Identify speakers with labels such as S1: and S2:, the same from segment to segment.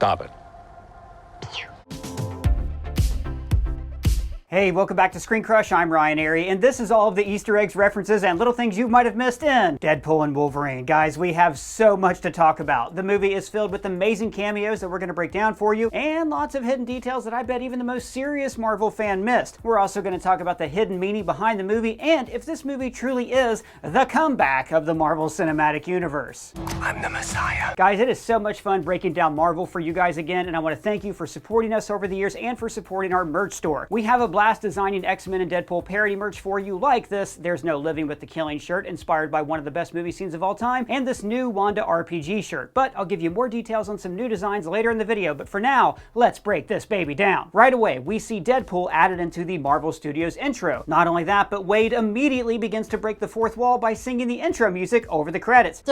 S1: Stop it.
S2: Hey, welcome back to ScreenCrush. I'm Arey, and this is all of the Easter eggs, references, and little things you might have missed in Deadpool and Wolverine. Guys, we have so much to talk about. The movie is filled with amazing cameos that we're going to break down for you, and lots of hidden details that I bet even the most serious Marvel fan missed. We're also going to talk about the hidden meaning behind the movie, and if this movie truly is the comeback of the Marvel Cinematic Universe.
S3: I'm the Messiah.
S2: Guys, it is so much fun breaking down Marvel for you guys again, and I want to thank you for supporting us over the years and for supporting our merch store. We have a blast designing X-Men and Deadpool parody merch for you like this There's No Living with the Killing shirt, inspired by one of the best movie scenes of all time, and this new Wanda RPG shirt. But I'll give you more details on some new designs later in the video, but for now, let's break this baby down. Right away, we see Deadpool added into the Marvel Studios intro. Not only that, but Wade immediately begins to break the fourth wall by singing the intro music over the credits.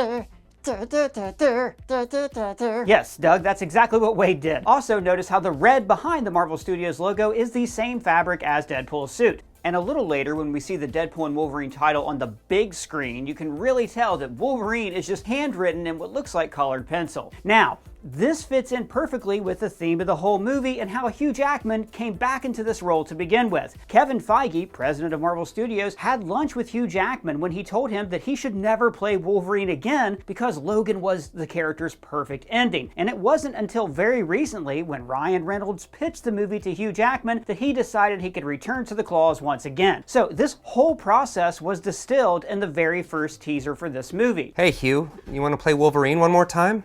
S2: Yes, Doug, that's exactly what Wade did. Also, notice how the red behind the Marvel Studios logo is the same fabric as Deadpool's suit. And a little later, when we see the Deadpool and Wolverine title on the big screen, you can really tell that Wolverine is just handwritten in what looks like colored pencil. Now, this fits in perfectly with the theme of the whole movie and how Hugh Jackman came back into this role to begin with. Kevin Feige, president of Marvel Studios, had lunch with Hugh Jackman when he told him that he should never play Wolverine again because Logan was the character's perfect ending. And it wasn't until very recently, when Ryan Reynolds pitched the movie to Hugh Jackman, that he decided he could return to the claws once again. So this whole process was distilled in the very first teaser for this movie.
S3: Hey Hugh, you want to play Wolverine one more time?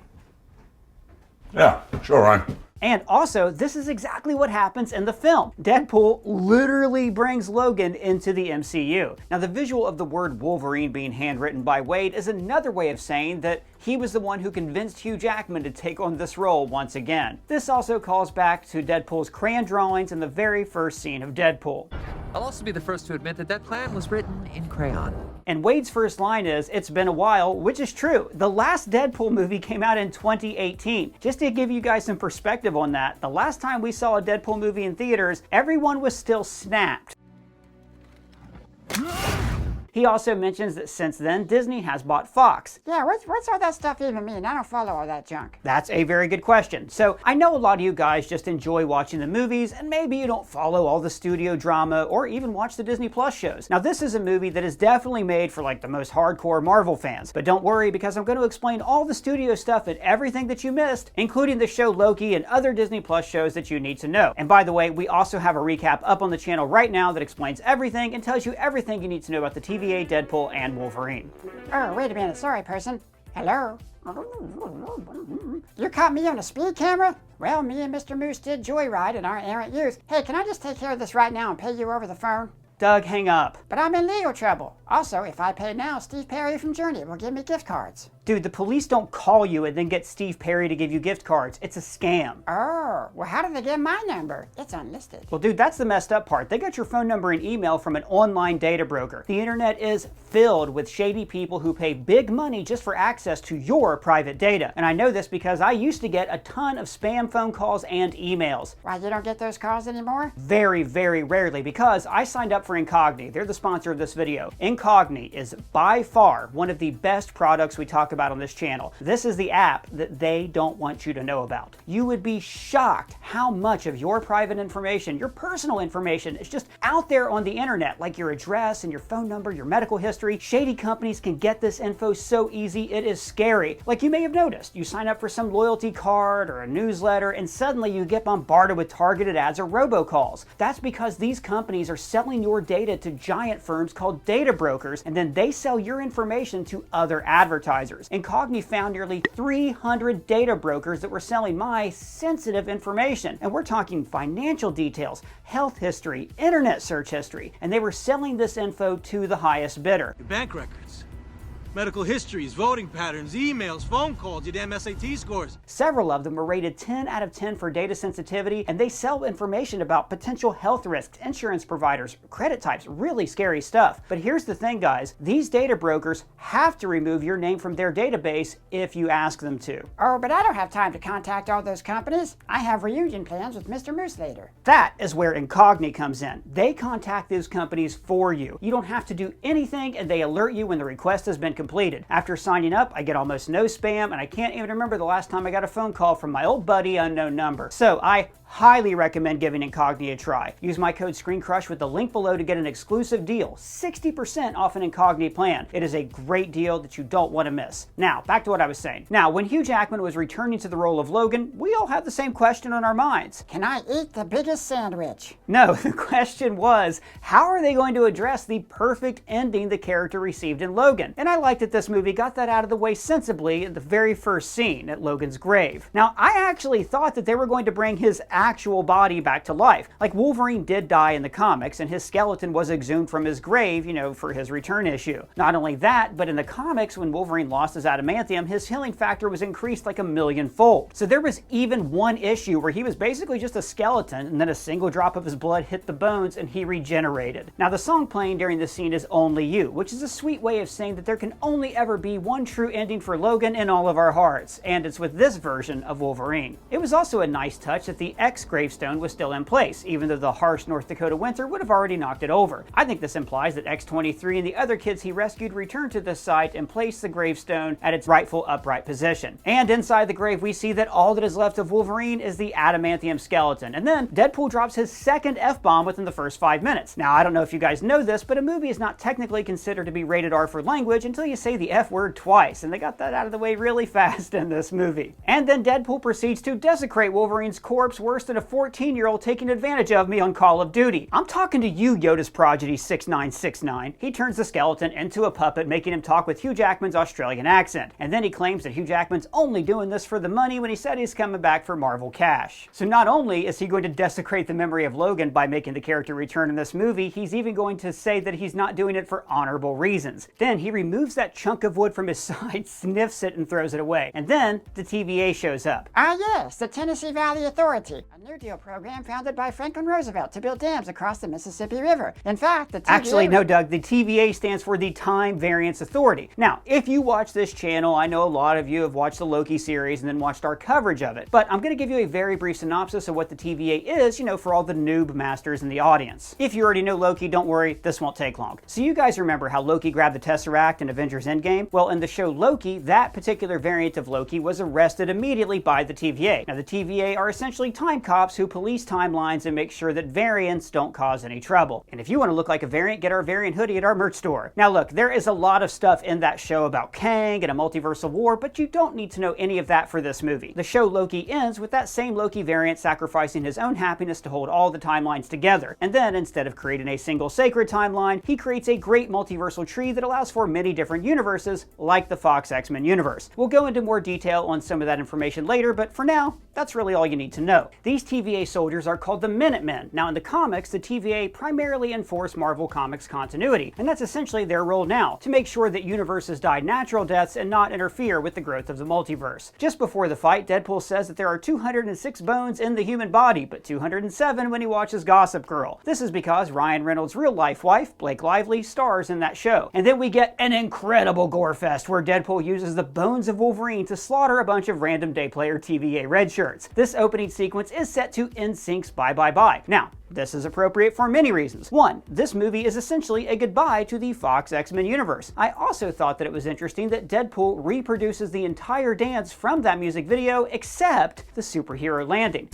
S1: Yeah, sure, Ryan.
S2: And also, this is exactly what happens in the film. Deadpool literally brings Logan into the MCU. Now, the visual of the word Wolverine being handwritten by Wade is another way of saying that he was the one who convinced Hugh Jackman to take on this role once again. This also calls back to Deadpool's crayon drawings in the very first scene of Deadpool.
S4: I'll also be the first to admit that that plan was written in crayon.
S2: And Wade's first line is, "It's been a while," which is true. The last Deadpool movie came out in 2018. Just to give you guys some perspective on that, the last time we saw a Deadpool movie in theaters, everyone was still snapped. He also mentions that since then, Disney has bought Fox.
S5: Yeah, what's all that stuff even mean? I don't follow all that junk.
S2: That's a very good question. So I know a lot of you guys just enjoy watching the movies, and maybe you don't follow all the studio drama or even watch the Disney Plus shows. Now, this is a movie that is definitely made for like the most hardcore Marvel fans. But don't worry, because I'm going to explain all the studio stuff and everything that you missed, including the show Loki and other Disney Plus shows that you need to know. And by the way, we also have a recap up on the channel right now that explains everything and tells you everything you need to know about the TVA, Deadpool, and Wolverine.
S5: Oh, wait a minute. Sorry, person. Hello? You caught me on a speed camera? Well, me and Mr. Moose did joyride in our errant youth. Hey, can I just take care of this right now and pay you over the phone?
S2: Doug, hang up.
S5: But I'm in legal trouble. Also, if I pay now, Steve Perry from Journey will give me gift cards.
S2: Dude, the police don't call you and then get Steve Perry to give you gift cards. It's a scam.
S5: Oh, well, how did they get my number? It's unlisted.
S2: Well, dude, that's the messed up part. They got your phone number and email from an online data broker. The internet is filled with shady people who pay big money just for access to your private data. And I know this because I used to get a ton of spam phone calls and emails.
S5: Why, you don't get those calls anymore?
S2: Very, very rarely, because I signed up for Incogni. They're the sponsor of this video. Incogni is by far one of the best products we talk about on this channel. This is the app that they don't want you to know about. You would be shocked how much of your private information, your personal information, is just out there on the internet, like your address and your phone number, your medical history. Shady companies can get this info so easy, it is scary. Like you may have noticed, you sign up for some loyalty card or a newsletter, and suddenly you get bombarded with targeted ads or robocalls. That's because these companies are selling your data to giant firms called data brokers, and then they sell your information to other advertisers. Incogni found nearly 300 data brokers that were selling my sensitive information. And we're talking financial details, health history, internet search history, and they were selling this info to the highest bidder.
S6: Your bank records, medical histories, voting patterns, emails, phone calls, your damn SAT scores.
S2: Several of them were rated 10 out of 10 for data sensitivity, and they sell information about potential health risks, insurance providers, credit types, really scary stuff. But here's the thing, guys. These data brokers have to remove your name from their database if you ask them to.
S5: Oh, but I don't have time to contact all those companies. I have reunion plans with Mr. Moose later.
S2: That is where Incogni comes in. They contact those companies for you. You don't have to do anything, and they alert you when the request has been completed. completed. After signing up, I get almost no spam, and I can't even remember the last time I got a phone call from my old buddy unknown number. So I highly recommend giving Incogni a try. Use my code ScreenCrush with the link below to get an exclusive deal, 60% off an Incogni plan. It is a great deal that you don't want to miss. Now, back to what I was saying. Now, when Hugh Jackman was returning to the role of Logan, we all had the same question on our minds.
S5: Can I eat the biggest sandwich?
S2: No, the question was, how are they going to address the perfect ending the character received in Logan? And I liked that this movie got that out of the way sensibly in the very first scene at Logan's grave. Now, I actually thought that they were going to bring his actual body back to life. Like, Wolverine did die in the comics, and his skeleton was exhumed from his grave, for his return issue. Not only that, but in the comics, when Wolverine lost his adamantium, his healing factor was increased like 1,000,000-fold. So there was even one issue where he was basically just a skeleton, and then a single drop of his blood hit the bones, and he regenerated. Now, the song playing during this scene is Only You, which is a sweet way of saying that there can only ever be one true ending for Logan in all of our hearts, and it's with this version of Wolverine. It was also a nice touch that the X gravestone was still in place, even though the harsh North Dakota winter would have already knocked it over. I think this implies that X-23 and the other kids he rescued returned to this site and placed the gravestone at its rightful upright position. And inside the grave, we see that all that is left of Wolverine is the adamantium skeleton. And then Deadpool drops his second F-bomb within the first 5 minutes. Now, I don't know if you guys know this, but a movie is not technically considered to be rated R for language until you say the F word twice, and they got that out of the way really fast in this movie. And then Deadpool proceeds to desecrate Wolverine's corpse worse than a 14-year-old taking advantage of me on Call of Duty. I'm talking to you, Yoda's prodigy 6969. He turns the skeleton into a puppet, making him talk with Hugh Jackman's Australian accent. And then he claims that Hugh Jackman's only doing this for the money when he said he's coming back for Marvel cash. So not only is he going to desecrate the memory of Logan by making the character return in this movie, he's even going to say that he's not doing it for honorable reasons. Then he removes that chunk of wood from his side, sniffs it, and throws it away. And then the TVA shows up.
S5: Ah yes, the Tennessee Valley Authority, a New Deal program founded by Franklin Roosevelt to build dams across the Mississippi River. In fact, the TVA...
S2: Actually, no, Doug, the TVA stands for the Time Variance Authority. Now, if you watch this channel, I know a lot of you have watched the Loki series and then watched our coverage of it, but I'm going to give you a very brief synopsis of what the TVA is, for all the noob masters in the audience. If you already know Loki, don't worry, this won't take long. So you guys remember how Loki grabbed the Tesseract in Avengers Endgame? Well, in the show Loki, that particular variant of Loki was arrested immediately by the TVA. Now, the TVA are essentially time cops who police timelines and make sure that variants don't cause any trouble. And if you want to look like a variant, get our variant hoodie at our merch store. Now look, there is a lot of stuff in that show about Kang and a multiversal war, but you don't need to know any of that for this movie. The show Loki ends with that same Loki variant sacrificing his own happiness to hold all the timelines together. And then, instead of creating a single sacred timeline, he creates a great multiversal tree that allows for many different universes, like the Fox X-Men universe. We'll go into more detail on some of that information later, but for now, that's really all you need to know. These TVA soldiers are called the Minutemen. Now, in the comics, the TVA primarily enforce Marvel Comics continuity, and that's essentially their role now, to make sure that universes die natural deaths and not interfere with the growth of the multiverse. Just before the fight, Deadpool says that there are 206 bones in the human body, but 207 when he watches Gossip Girl. This is because Ryan Reynolds' real-life wife, Blake Lively, stars in that show. And then we get an incredible gore fest where Deadpool uses the bones of Wolverine to slaughter a bunch of random day player TVA red shirts. This opening sequence is set to NSYNC's Bye Bye Bye. Now, this is appropriate for many reasons. One, this movie is essentially a goodbye to the Fox X-Men universe. I also thought that it was interesting that Deadpool reproduces the entire dance from that music video except the superhero landing.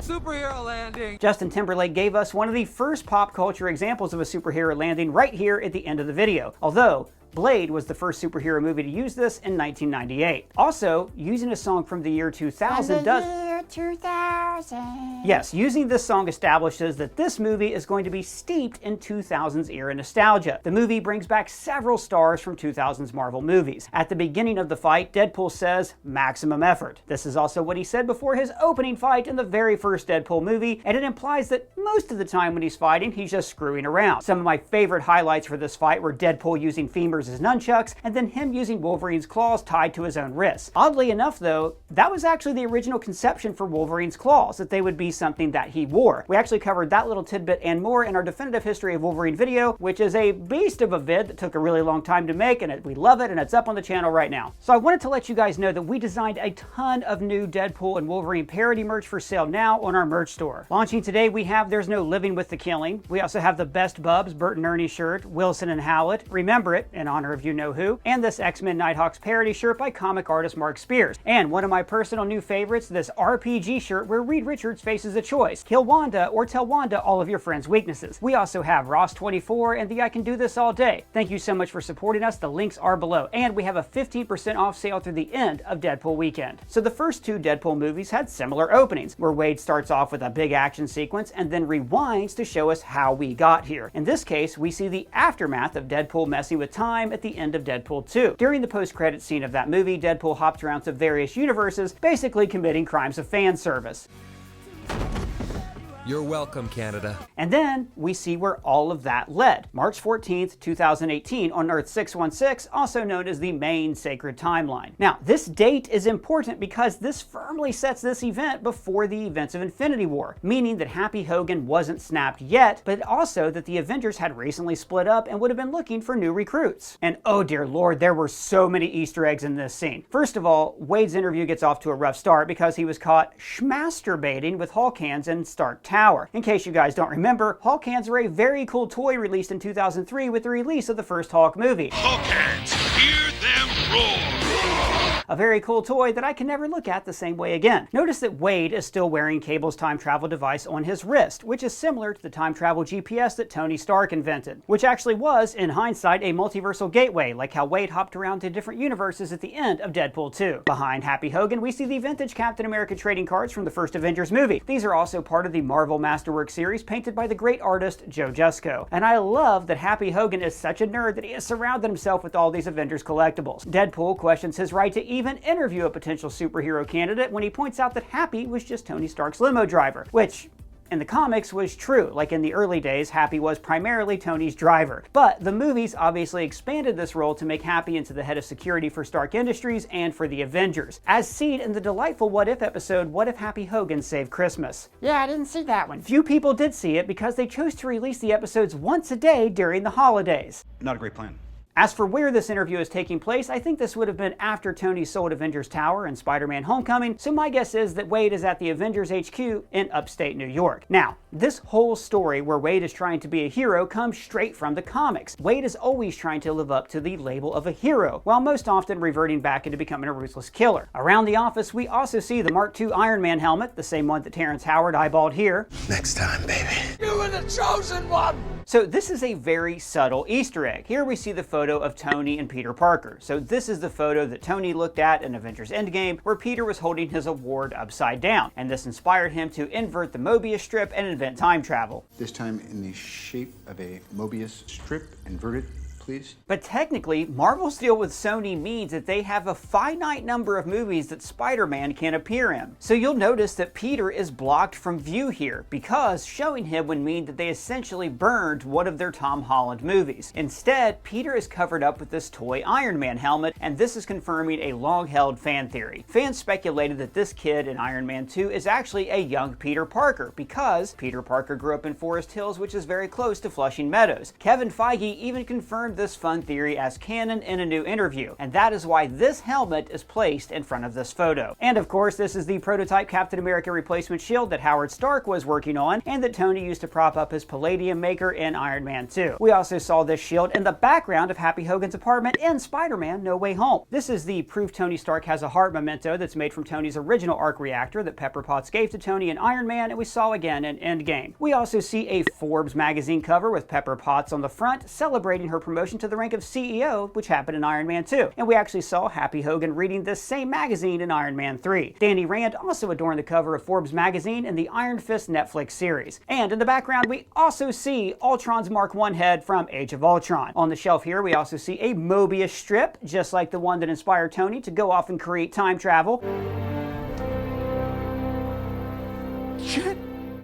S4: Superhero landing!
S2: Justin Timberlake gave us one of the first pop culture examples of a superhero landing right here at the end of the video. Although, Blade was the first superhero movie to use this in 1998. Also, using a song from the year 2000 does...
S5: year 2000.
S2: Yes, using this song establishes that this movie is going to be steeped in 2000s era nostalgia. The movie brings back several stars from 2000s Marvel movies. At the beginning of the fight, Deadpool says, "maximum effort." This is also what he said before his opening fight in the very first Deadpool movie, and it implies that most of the time when he's fighting, he's just screwing around. Some of my favorite highlights for this fight were Deadpool using femurs as nunchucks, and then him using Wolverine's claws tied to his own wrists. Oddly enough though, that was actually the original conception for Wolverine's claws, that they would be something that he wore. We actually covered that little tidbit and more in our definitive history of Wolverine video, which is a beast of a vid that took a really long time to make, and we love it, and it's up on the channel right now. So I wanted to let you guys know that we designed a ton of new Deadpool and Wolverine parody merch for sale now on our merch store. Launching today, we have There's No Living with the Killing. We also have the Best Bubs Bert and Ernie shirt, Wilson and Howlett, Remember It, in honor of you know who, and this X-Men Nighthawks parody shirt by comic artist Mark Spears. And one of my personal new favorites, this RPG shirt where Reed Richards faces a choice: kill Wanda or tell Wanda all of your friends' weaknesses. We also have Ross 24 and the I Can Do This All Day. Thank you so much for supporting us. The links are below. And we have a 15% off sale through the end of Deadpool weekend. So the first two Deadpool movies had similar openings, where Wade starts off with a big action sequence and then rewinds to show us how we got here. In this case, we see the aftermath of Deadpool messing with time at the end of Deadpool 2. During the post-credits scene of that movie, Deadpool hopped around to various universes, basically committing crimes of fan service.
S3: You're welcome, Canada.
S2: And then we see where all of that led. March 14th, 2018 on Earth 616, also known as the main sacred timeline. Now, this date is important because this firmly sets this event before the events of Infinity War, meaning that Happy Hogan wasn't snapped yet, but also that the Avengers had recently split up and would have been looking for new recruits. And oh dear Lord, there were so many Easter eggs in this scene. First of all, Wade's interview gets off to a rough start because he was caught schmasturbating with Hulk hands in Stark Tower. In case you guys don't remember, Hulk hands were a very cool toy released in 2003 with the release of the first Hulk movie.
S1: Hulk hands, hear them roar!
S2: A very cool toy that I can never look at the same way again. Notice that Wade is still wearing Cable's time travel device on his wrist, which is similar to the time travel GPS that Tony Stark invented, which actually was, in hindsight, a multiversal gateway, like how Wade hopped around to different universes at the end of Deadpool 2. Behind Happy Hogan, we see the vintage Captain America trading cards from the first Avengers movie. These are also part of the Marvel Masterwork series painted by the great artist Joe Jusko. And I love that Happy Hogan is such a nerd that he has surrounded himself with all these Avengers collectibles. Deadpool questions his right to even interview a potential superhero candidate when he points out that Happy was just Tony Stark's limo driver, which in the comics was true. Like in the early days, Happy was primarily Tony's driver. But the movies obviously expanded this role to make Happy into the head of security for Stark Industries and for the Avengers, as seen in the delightful What If episode, What If Happy Hogan Saved Christmas?
S5: Yeah, I didn't see that one.
S2: Few people did see it because they chose to release the episodes once a day during the holidays.
S7: Not a great plan.
S2: As for where this interview is taking place, I think this would have been after Tony sold Avengers Tower and Spider-Man Homecoming, so my guess is that Wade is at the Avengers HQ in upstate New York. Now, this whole story where Wade is trying to be a hero comes straight from the comics. Wade is always trying to live up to the label of a hero, while most often reverting back into becoming a ruthless killer. Around the office, we also see the Mark II Iron Man helmet, the same one that Terrence Howard eyeballed here.
S3: Next time, baby.
S6: You were the chosen one!
S2: So this is a very subtle Easter egg. Here we see the photo of Tony and Peter Parker. So this is the photo that Tony looked at in Avengers Endgame, where Peter was holding his award upside down. And this inspired him to invert the Mobius strip and invent time travel.
S7: This time in the shape of a Mobius strip, inverted, please.
S2: But technically, Marvel's deal with Sony means that they have a finite number of movies that Spider-Man can appear in. So you'll notice that Peter is blocked from view here, because showing him would mean that they essentially burned one of their Tom Holland movies. Instead, Peter is covered up with this toy Iron Man helmet, and this is confirming a long-held fan theory. Fans speculated that this kid in Iron Man 2 is actually a young Peter Parker, because Peter Parker grew up in Forest Hills, which is very close to Flushing Meadows. Kevin Feige even confirmed this fun theory as canon in a new interview, and that is why this helmet is placed in front of this photo. And of course, this is the prototype Captain America replacement shield that Howard Stark was working on, and that Tony used to prop up his Palladium maker in Iron Man 2. We also saw this shield in the background of Happy Hogan's apartment in Spider-Man No Way Home. This is the proof Tony Stark has a heart memento that's made from Tony's original arc reactor that Pepper Potts gave to Tony in Iron Man, and we saw again in Endgame. We also see a Forbes magazine cover with Pepper Potts on the front, celebrating her promotion to the rank of CEO, which happened in Iron Man 2. And we actually saw Happy Hogan reading this same magazine in Iron Man 3. Danny Rand also adorned the cover of Forbes magazine in the Iron Fist Netflix series. And in the background, we also see Ultron's Mark I head from Age of Ultron. On the shelf here, we also see a Mobius strip, just like the one that inspired Tony to go off and create time travel.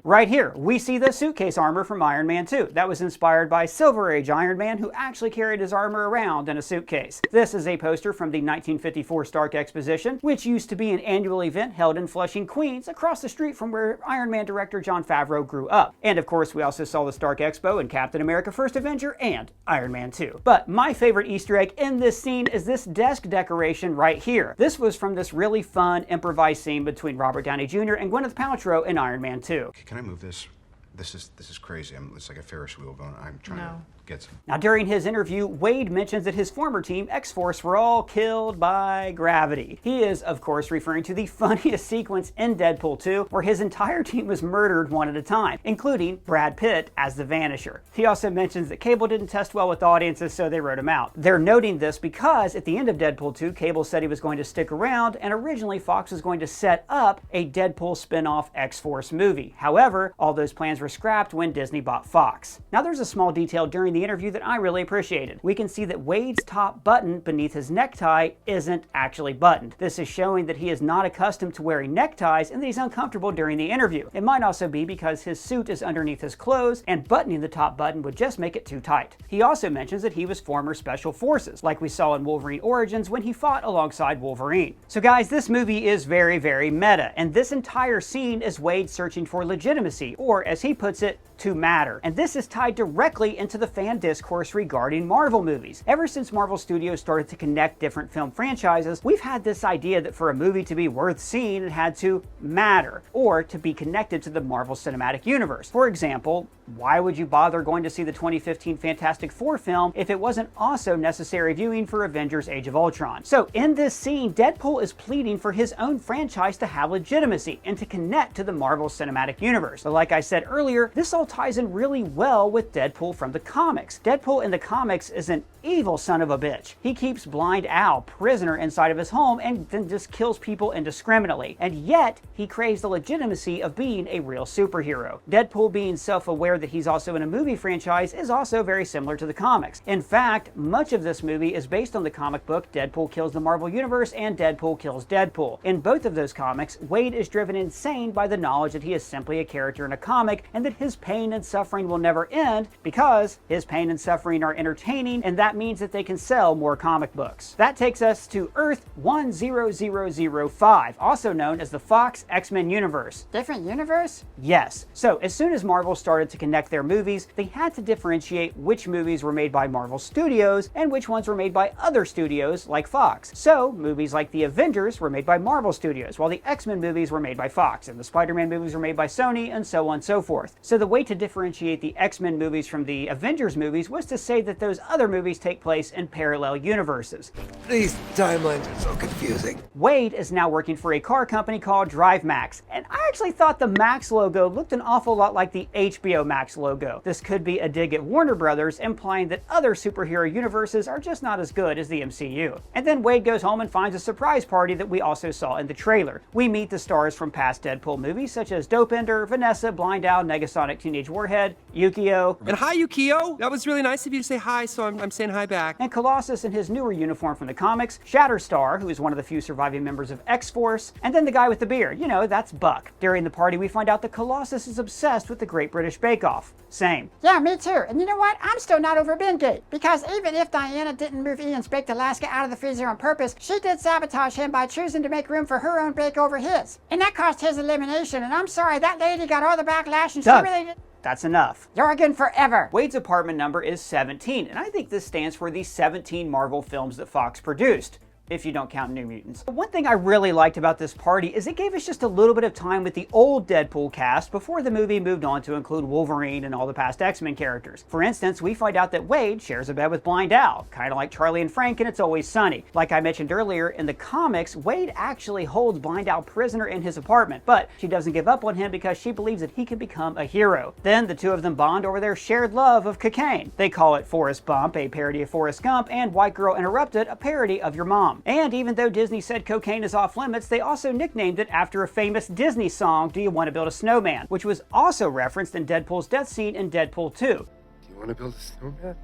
S2: Right here, we see the suitcase armor from Iron Man 2. That was inspired by Silver Age Iron Man, who actually carried his armor around in a suitcase. This is a poster from the 1954 Stark Exposition, which used to be an annual event held in Flushing, Queens, across the street from where Iron Man director Jon Favreau grew up. And of course, we also saw the Stark Expo in Captain America First Avenger and Iron Man 2. But my favorite Easter egg in this scene is this desk decoration right here. This was from this really fun improvised scene between Robert Downey Jr. and Gwyneth Paltrow in Iron Man 2.
S7: Can I move this? This is crazy. It's like a Ferris wheel going. I'm trying to get some.
S2: Now, during his interview, Wade mentions that his former team, X-Force, were all killed by gravity. He is, of course, referring to the funniest sequence in Deadpool 2, where his entire team was murdered one at a time, including Brad Pitt as the Vanisher. He also mentions that Cable didn't test well with audiences, so they wrote him out. They're noting this because at the end of Deadpool 2, Cable said he was going to stick around, and originally Fox was going to set up a Deadpool spin-off X-Force movie. However, all those plans were scrapped when Disney bought Fox. Now, there's a small detail during the interview that I really appreciated. We can see that Wade's top button beneath his necktie isn't actually buttoned. This is showing that he is not accustomed to wearing neckties and that he's uncomfortable during the interview. It might also be because his suit is underneath his clothes and buttoning the top button would just make it too tight. He also mentions that he was former Special Forces, like we saw in Wolverine Origins when he fought alongside Wolverine. So guys, this movie is very, very meta, and this entire scene is Wade searching for legitimacy, or as he puts it, to matter. And this is tied directly into the fan discourse regarding Marvel movies. Ever since Marvel Studios started to connect different film franchises, we've had this idea that for a movie to be worth seeing, it had to matter, or to be connected to the Marvel Cinematic Universe. For example, why would you bother going to see the 2015 Fantastic Four film if it wasn't also necessary viewing for Avengers Age of Ultron? So in this scene, Deadpool is pleading for his own franchise to have legitimacy and to connect to the Marvel Cinematic Universe. But like I said earlier, this all ties in really well with Deadpool from the comics. Deadpool in the comics is an evil son of a bitch. He keeps Blind Al prisoner inside of his home and then just kills people indiscriminately. And yet, he craves the legitimacy of being a real superhero. Deadpool being self-aware that he's also in a movie franchise is also very similar to the comics. In fact, much of this movie is based on the comic book Deadpool Kills the Marvel Universe and Deadpool Kills Deadpool. In both of those comics, Wade is driven insane by the knowledge that he is simply a character in a comic and that his pain and suffering will never end because his pain and suffering are entertaining, and that means that they can sell more comic books. That takes us to Earth 10005, also known as the Fox X-Men universe.
S5: Different universe?
S2: Yes. So as soon as Marvel started to connect their movies, they had to differentiate which movies were made by Marvel Studios and which ones were made by other studios like Fox. So movies like the Avengers were made by Marvel Studios, while the X-Men movies were made by Fox, and the Spider-Man movies were made by Sony, and so on and so forth. So the way to differentiate the X-Men movies from the Avengers movies was to say that those other movies take place in parallel universes.
S3: These timelines are so confusing.
S2: Wade is now working for a car company called Drive Max, and I actually thought the Max logo looked an awful lot like the HBO Max logo. This could be a dig at Warner Brothers, implying that other superhero universes are just not as good as the MCU. And then Wade goes home and finds a surprise party that we also saw in the trailer. We meet the stars from past Deadpool movies such as Dopender, Vanessa, Blind Al, Negasonic Teenage Warhead, Yukio,
S8: and hi, Yukio! That was really nice of you to say hi, so I'm saying hi back.
S2: And Colossus in his newer uniform from the comics, Shatterstar, who is one of the few surviving members of X-Force, and then the guy with the beard, you know, that's Buck. During the party, we find out that Colossus is obsessed with the Great British Bake Off. Same.
S5: Yeah, me too. And you know what? I'm still not over Bengate. Because even if Diana didn't move Ian's baked Alaska out of the freezer on purpose, she did sabotage him by choosing to make room for her own bake over his. And that caused his elimination. And I'm sorry, that lady got all the backlash and
S2: Doug,
S5: she really did.
S2: That's enough.
S5: Jorgen forever.
S2: Wade's apartment number is 17, and I think this stands for the 17 Marvel films that Fox produced, if you don't count New Mutants. One thing I really liked about this party is it gave us just a little bit of time with the old Deadpool cast before the movie moved on to include Wolverine and all the past X-Men characters. For instance, we find out that Wade shares a bed with Blind Al, kind of like Charlie and Frank in It's Always Sunny. Like I mentioned earlier, in the comics, Wade actually holds Blind Al prisoner in his apartment, but she doesn't give up on him because she believes that he can become a hero. Then the two of them bond over their shared love of cocaine. They call it Forrest Bump, a parody of Forrest Gump, and White Girl Interrupted, a parody of Your Mom. And even though Disney said cocaine is off limits, they also nicknamed it after a famous Disney song, Do You Want to Build a Snowman?, which was also referenced in Deadpool's death scene in Deadpool 2.
S3: Do you want to build a snowman?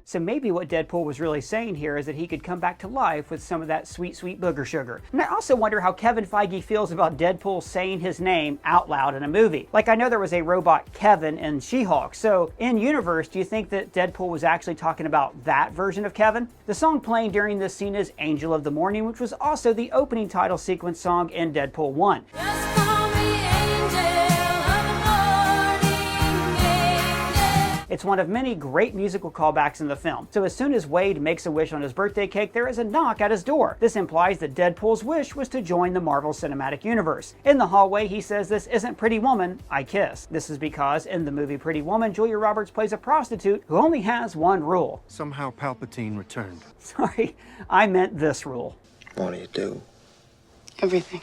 S2: So maybe what Deadpool was really saying here is that he could come back to life with some of that sweet, sweet booger sugar. And I also wonder how Kevin Feige feels about Deadpool saying his name out loud in a movie. Like, I know there was a robot Kevin in She-Hulk, so in universe, do you think that Deadpool was actually talking about that version of Kevin? The song playing during this scene is Angel of the Morning, which was also the opening title sequence song in Deadpool 1. It's one of many great musical callbacks in the film. So as soon as Wade makes a wish on his birthday cake, there is a knock at his door. This implies that Deadpool's wish was to join the Marvel Cinematic Universe. In the hallway, he says, "This isn't Pretty Woman, I kiss." This is because in the movie Pretty Woman, Julia Roberts plays a prostitute who only has one rule.
S9: Somehow Palpatine returned.
S2: Sorry, I meant this rule.
S3: What do you do?
S10: Everything.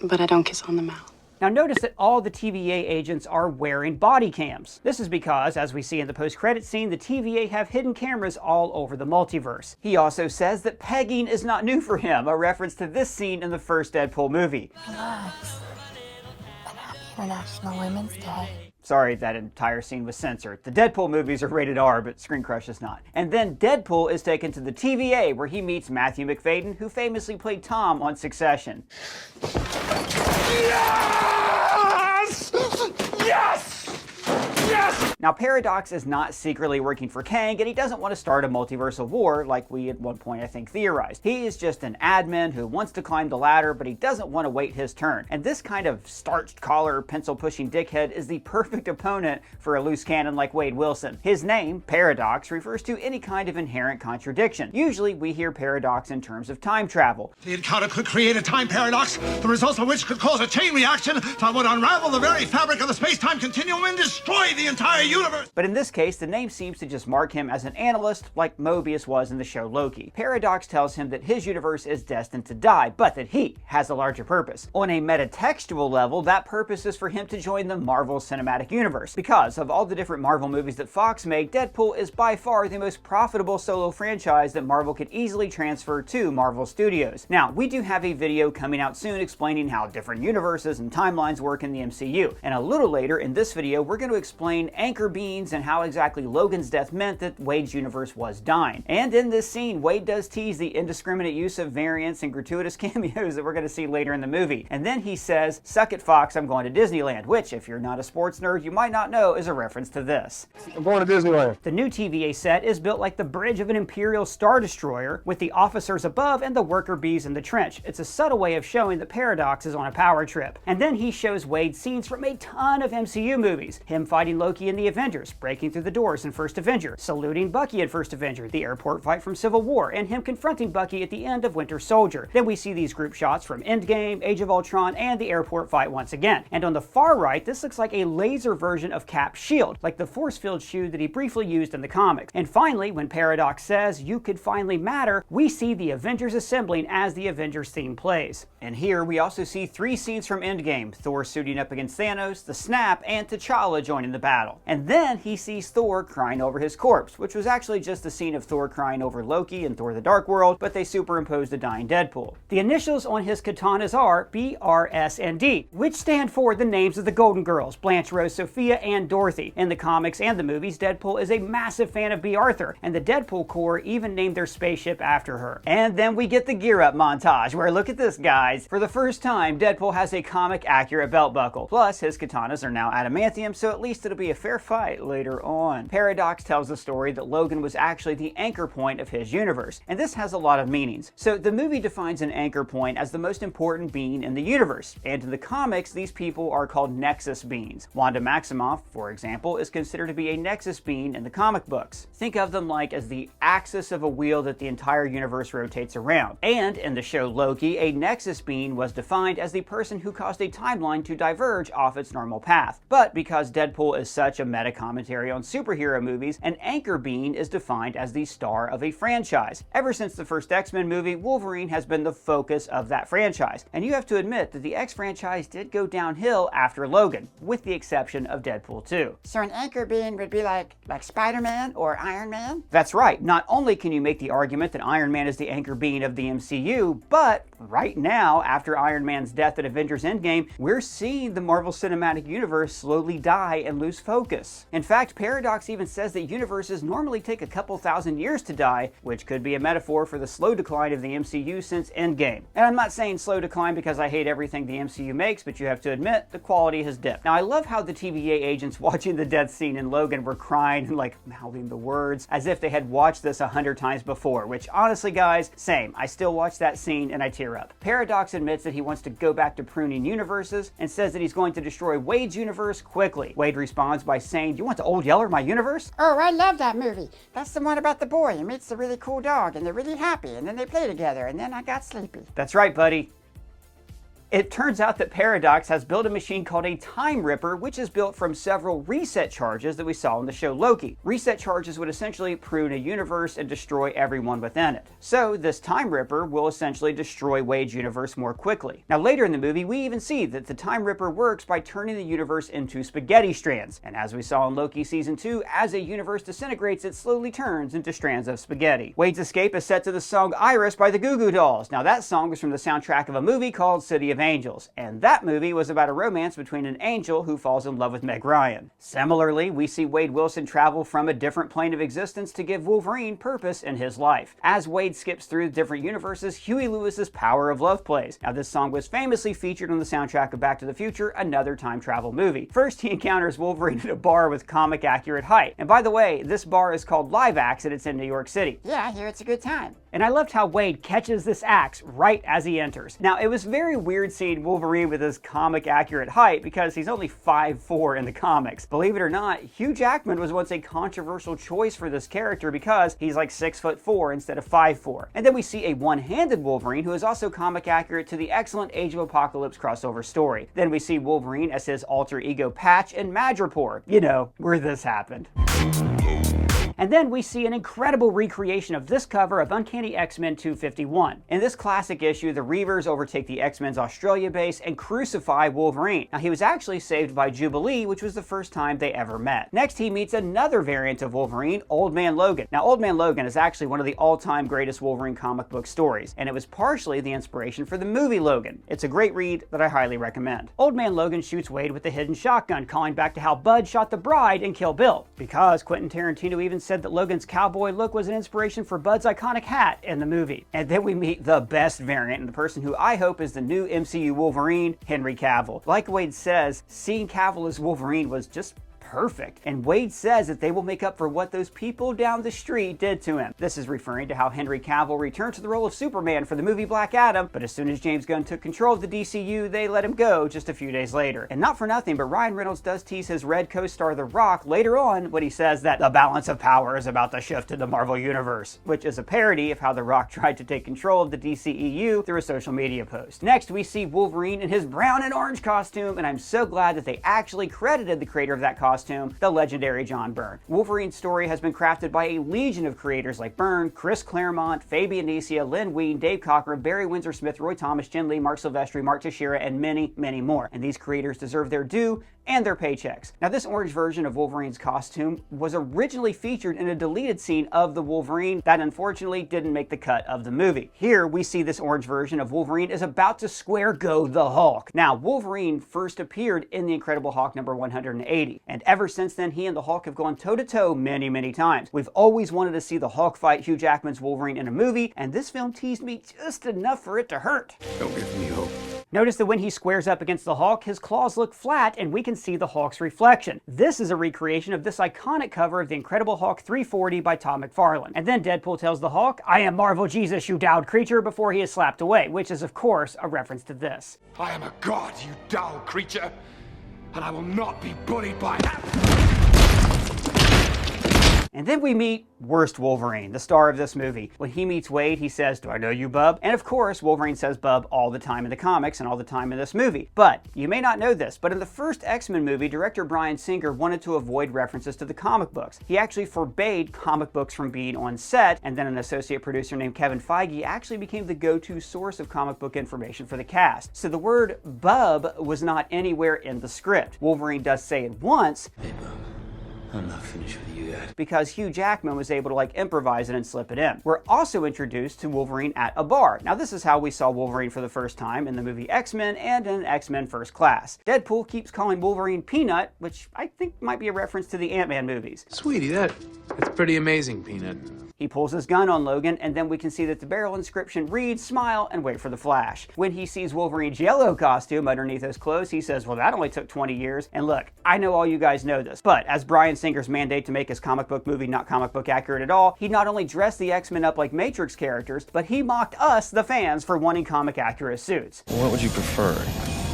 S10: But I don't kiss on the mouth.
S2: Now notice that all the TVA agents are wearing body cams. This is because, as we see in the post-credit scene, the TVA have hidden cameras all over the multiverse. He also says that pegging is not new for him, a reference to this scene in the first Deadpool movie.
S10: Relax. And happy International Women's Day.
S2: Sorry, that entire scene was censored. The Deadpool movies are rated R, but ScreenCrush is not. And then Deadpool is taken to the TVA, where he meets Matthew McFadden, who famously played Tom on Succession. Yes! Yes! Yes! Now, Paradox is not secretly working for Kang, and he doesn't want to start a multiversal war like we at one point, I think, theorized. He is just an admin who wants to climb the ladder, but he doesn't want to wait his turn. And this kind of starched collar, pencil-pushing dickhead is the perfect opponent for a loose cannon like Wade Wilson. His name, Paradox, refers to any kind of inherent contradiction. Usually, we hear paradox in terms of time travel.
S1: The encounter could create a time paradox, the results of which could cause a chain reaction that would unravel the very fabric of the space-time continuum and destroy the entire universe.
S2: But in this case, the name seems to just mark him as an analyst, like Mobius was in the show Loki. Paradox tells him that his universe is destined to die, but that he has a larger purpose. On a metatextual level, that purpose is for him to join the Marvel Cinematic Universe. Because of all the different Marvel movies that Fox made, Deadpool is by far the most profitable solo franchise that Marvel could easily transfer to Marvel Studios. Now, we do have a video coming out soon explaining how different universes and timelines work in the MCU. And a little later in this video, we're going to explain anchor beams and how exactly Logan's death meant that Wade's universe was dying. And in this scene, Wade does tease the indiscriminate use of variants and gratuitous cameos that we're going to see later in the movie. And then he says, "Suck it, Fox, I'm going to Disneyland," which, if you're not a sports nerd, you might not know is a reference to this.
S9: I'm going to Disneyland.
S2: The new TVA set is built like the bridge of an Imperial Star Destroyer, with the officers above and the worker bees in the trench. It's a subtle way of showing that Paradox is on a power trip. And then he shows Wade scenes from a ton of MCU movies. Him fighting Loki in the Avengers, breaking through the doors in First Avenger, saluting Bucky in First Avenger, the airport fight from Civil War, and him confronting Bucky at the end of Winter Soldier. Then we see these group shots from Endgame, Age of Ultron, and the airport fight once again. And on the far right, this looks like a laser version of Cap's shield, like the force field shield that he briefly used in the comics. And finally, when Paradox says, "You could finally matter," we see the Avengers assembling as the Avengers theme plays. And here we also see 3 scenes from Endgame: Thor suiting up against Thanos, the Snap, and T'Challa joining the battle. And then he sees Thor crying over his corpse, which was actually just the scene of Thor crying over Loki in Thor the Dark World, but they superimposed a dying Deadpool. The initials on his katanas are B, R, S, and D, which stand for the names of the Golden Girls, Blanche, Rose, Sophia, and Dorothy. In the comics and the movies, Deadpool is a massive fan of B. Arthur, and the Deadpool Corps even named their spaceship after her. And then we get the gear up montage, where look at this, guys. For the first time, Deadpool has a comic-accurate belt buckle. Plus, his katanas are now adamantium, so at least it'll be a fair fight later on. Paradox tells the story that Logan was actually the anchor point of his universe, and this has a lot of meanings. So the movie defines an anchor point as the most important being in the universe, and in the comics, these people are called Nexus beings. Wanda Maximoff, for example, is considered to be a Nexus being in the comic books. Think of them like as the axis of a wheel that the entire universe rotates around. And in the show Loki, a Nexus being was defined as the person who caused a timeline to diverge off its normal path. But because Deadpool is such a meta commentary on superhero movies, an anchor being is defined as the star of a franchise. Ever since the first X-Men movie, Wolverine has been the focus of that franchise. And you have to admit that the X franchise did go downhill after Logan, with the exception of Deadpool 2.
S5: So an anchor being would be like Spider-Man or Iron Man?
S2: That's right. Not only can you make the argument that Iron Man is the anchor being of the MCU, but right now, after Iron Man's death at Avengers Endgame, we're seeing the Marvel Cinematic Universe slowly die and lose focus. focus. In fact, Paradox even says that universes normally take a couple thousand years to die, which could be a metaphor for the slow decline of the MCU since Endgame. And I'm not saying slow decline because I hate everything the MCU makes, but you have to admit, the quality has dipped. Now, I love how the TVA agents watching the death scene in Logan were crying and like mouthing the words as if they had watched this 100 times before, which honestly, guys, same. I still watch that scene and I tear up. Paradox admits that he wants to go back to pruning universes and says that he's going to destroy Wade's universe quickly. Wade responds by saying, "You want to Old Yeller my universe?"
S5: Oh, I love that movie. That's the one about the boy who meets the really cool dog and they're really happy and then they play together and then I got sleepy.
S2: That's right, buddy. It turns out that Paradox has built a machine called a Time Ripper, which is built from several reset charges that we saw in the show Loki. Reset charges would essentially prune a universe and destroy everyone within it. So this Time Ripper will essentially destroy Wade's universe more quickly. Now later in the movie, we even see that the Time Ripper works by turning the universe into spaghetti strands. And as we saw in Loki Season 2, as a universe disintegrates, it slowly turns into strands of spaghetti. Wade's escape is set to the song Iris by the Goo Goo Dolls. Now that song was from the soundtrack of a movie called City of Angels, and that movie was about a romance between an angel who falls in love with Meg Ryan. Similarly, we see Wade Wilson travel from a different plane of existence to give Wolverine purpose in his life. As Wade skips through different universes, Huey Lewis's Power of Love plays. Now this song was famously featured on the soundtrack of Back to the Future, another time travel movie. First, he encounters Wolverine at a bar with comic accurate height. And by the way, this bar is called Live Axe and it's in New York City.
S5: Yeah, I hear it's a good time.
S2: And I loved how Wade catches this axe right as he enters. Now, it was very weird seeing Wolverine with his comic accurate height because he's only 5'4" in the comics. Believe it or not, Hugh Jackman was once a controversial choice for this character because he's like 6'4" instead of 5'4". And then we see a one-handed Wolverine who is also comic accurate to the excellent Age of Apocalypse crossover story. Then we see Wolverine as his alter ego Patch in Madripoor, you know, where this happened. And then we see an incredible recreation of this cover of Uncanny X-Men 251. In this classic issue, the Reavers overtake the X-Men's Australia base and crucify Wolverine. Now, he was actually saved by Jubilee, which was the first time they ever met. Next, he meets another variant of Wolverine, Old Man Logan. Now, Old Man Logan is actually one of the all-time greatest Wolverine comic book stories, and it was partially the inspiration for the movie Logan. It's a great read that I highly recommend. Old Man Logan shoots Wade with the hidden shotgun, calling back to how Bud shot the bride in Kill Bill, because Quentin Tarantino even said that Logan's cowboy look was an inspiration for Bud's iconic hat in the movie. And then we meet the best variant and the person who I hope is the new MCU Wolverine, Henry Cavill. Like Wade says, seeing Cavill as Wolverine was just perfect. And Wade says that they will make up for what those people down the street did to him. This is referring to how Henry Cavill returned to the role of Superman for the movie Black Adam, but as soon as James Gunn took control of the DCU, they let him go just a few days later. And not for nothing, but Ryan Reynolds does tease his red co-star The Rock later on when he says that the balance of power is about to shift to the Marvel Universe, which is a parody of how The Rock tried to take control of the DCEU through a social media post. Next, we see Wolverine in his brown and orange costume, and I'm so glad that they actually credited the creator of that costume, the legendary John Byrne. Wolverine's story has been crafted by a legion of creators like Byrne, Chris Claremont, Fabian Nicieza, Len Wein, Dave Cockrum, Barry Windsor Smith, Roy Thomas, Jin Lee, Mark Silvestri, Mark Teixeira, and many, many more. And these creators deserve their due and their paychecks. Now, this orange version of Wolverine's costume was originally featured in a deleted scene of the Wolverine that unfortunately didn't make the cut of the movie. Here, we see this orange version of Wolverine is about to square go the Hulk. Now, Wolverine first appeared in The Incredible Hulk number 180, and ever since then, he and the Hulk have gone toe-to-toe many, many times. We've always wanted to see the Hulk fight Hugh Jackman's Wolverine in a movie, and this film teased me just enough for it to hurt.
S3: Don't give me hope.
S2: Notice that when he squares up against the Hulk, his claws look flat and we can see the Hulk's reflection. This is a recreation of this iconic cover of The Incredible Hulk 340 by Todd McFarlane. And then Deadpool tells the Hulk, "I am Marvel Jesus, you dowd creature," before he is slapped away, which is of course a reference to this.
S9: I am a god, you dull creature, and I will not be bullied by that.
S2: And then we meet worst Wolverine, the star of this movie. When he meets Wade, he says, "Do I know you, bub?" And of course, Wolverine says bub all the time in the comics and all the time in this movie. But you may not know this, but in the first X-Men movie, director Bryan Singer wanted to avoid references to the comic books. He actually forbade comic books from being on set, and then an associate producer named Kevin Feige actually became the go-to source of comic book information for the cast. So the word bub was not anywhere in the script. Wolverine does say it once,
S3: Hey, bub.
S11: I'm not finished with you yet.
S2: Because Hugh Jackman was able to like improvise it and slip it in. We're also introduced to Wolverine at a bar. Now this is how we saw Wolverine for the first time in the movie X-Men and in X-Men First Class. Deadpool keeps calling Wolverine Peanut, which I think might be a reference to the Ant-Man movies.
S6: Sweetie, that's pretty amazing, Peanut.
S2: He pulls his gun on Logan, and then we can see that the barrel inscription reads, "Smile and wait for the flash." When he sees Wolverine's yellow costume underneath his clothes, he says, well, that only took 20 years. And look, I know all you guys know this, but as Bryan Singer's mandate to make his comic book movie not comic book accurate at all, he not only dressed the X-Men up like Matrix characters, but he mocked us, the fans, for wanting comic accurate suits.
S12: What would you prefer?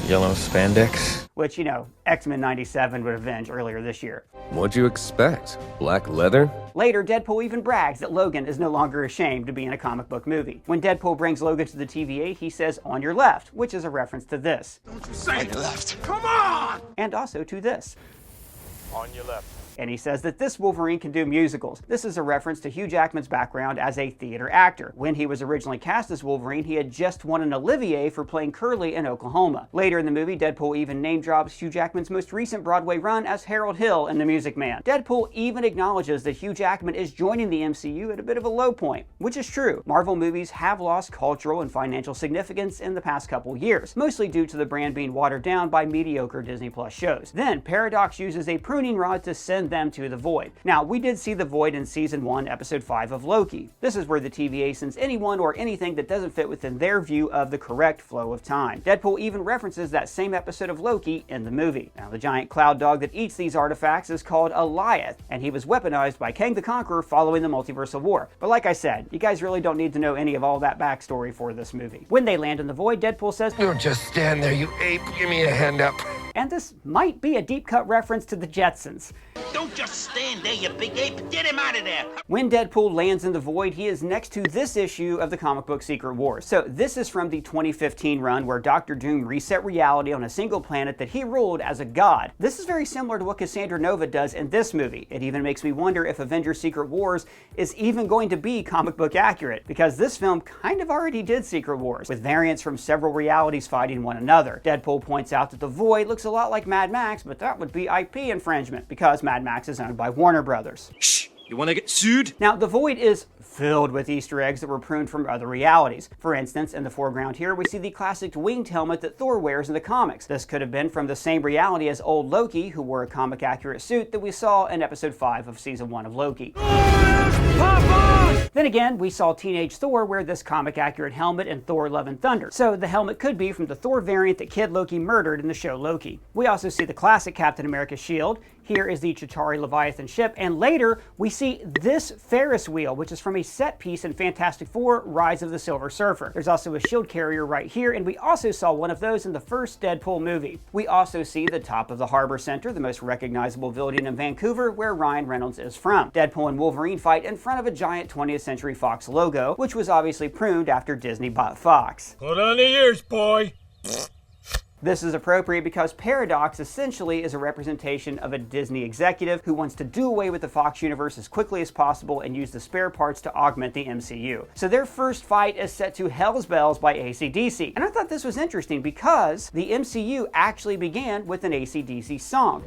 S12: Yellow spandex?
S2: Which, you know, X-Men 97 would avenge earlier this year.
S12: What'd you expect? Black leather?
S2: Later, Deadpool even brags that Logan is no longer ashamed to be in a comic book movie. When Deadpool brings Logan to the TVA, he says, "On your left," which is a reference to this.
S9: Don't you say on your left. Come on!
S2: And also to this.
S9: On your left.
S2: And he says that this Wolverine can do musicals. This is a reference to Hugh Jackman's background as a theater actor. When he was originally cast as Wolverine, he had just won an Olivier for playing Curly in Oklahoma. Later in the movie, Deadpool even name drops Hugh Jackman's most recent Broadway run as Harold Hill in The Music Man. Deadpool even acknowledges that Hugh Jackman is joining the MCU at a bit of a low point, which is true. Marvel movies have lost cultural and financial significance in the past couple years, mostly due to the brand being watered down by mediocre Disney Plus shows. Then, Paradox uses a pruning rod to send them to the Void. Now, we did see the Void in Season 1, Episode 5 of Loki. This is where the TVA sends anyone or anything that doesn't fit within their view of the correct flow of time. Deadpool even references that same episode of Loki in the movie. Now, the giant cloud dog that eats these artifacts is called a Lyeth, and he was weaponized by Kang the Conqueror following the Multiversal War. But like I said, you guys really don't need to know any of all that backstory for this movie. When they land in the Void, Deadpool says,
S3: "Don't just stand there, you ape. Give me a hand up."
S2: And this might be a deep cut reference to the Jetsons.
S13: Don't just stand there, you big ape. Get him out of there.
S2: When Deadpool lands in the Void, he is next to this issue of the comic book Secret Wars. So this is from the 2015 run where Dr. Doom reset reality on a single planet that he ruled as a god. This is very similar to what Cassandra Nova does in this movie. It even makes me wonder if Avengers Secret Wars is even going to be comic book accurate, because this film kind of already did Secret Wars, with variants from several realities fighting one another. Deadpool points out that the Void looks a lot like Mad Max, but that would be IP infringement, because Mad Max is owned by Warner Brothers.
S11: Shh! You wanna get sued?
S2: Now, the Void is filled with Easter eggs that were pruned from other realities. For instance, in the foreground here, we see the classic winged helmet that Thor wears in the comics. This could have been from the same reality as old Loki, who wore a comic-accurate suit that we saw in episode 5 of season 1 of Loki. Then again, we saw teenage Thor wear this comic-accurate helmet in Thor: Love and Thunder, so the helmet could be from the Thor variant that Kid Loki murdered in the show Loki. We also see the classic Captain America shield. Here is the Chitauri Leviathan ship, and later we see this Ferris wheel, which is from a set piece in Fantastic Four: Rise of the Silver Surfer. There's also a shield carrier right here, and we also saw one of those in the first Deadpool movie. We also see the top of the Harbor Center, the most recognizable building in Vancouver, where Ryan Reynolds is from. Deadpool and Wolverine fight in front of a giant 20th Century Fox logo, which was obviously pruned after Disney bought Fox.
S9: Put on the ears, boy.
S2: This is appropriate because Paradox essentially is a representation of a Disney executive who wants to do away with the Fox universe as quickly as possible and use the spare parts to augment the MCU. So their first fight is set to Hell's Bells by AC/DC. And I thought this was interesting because the MCU actually began with an AC/DC song.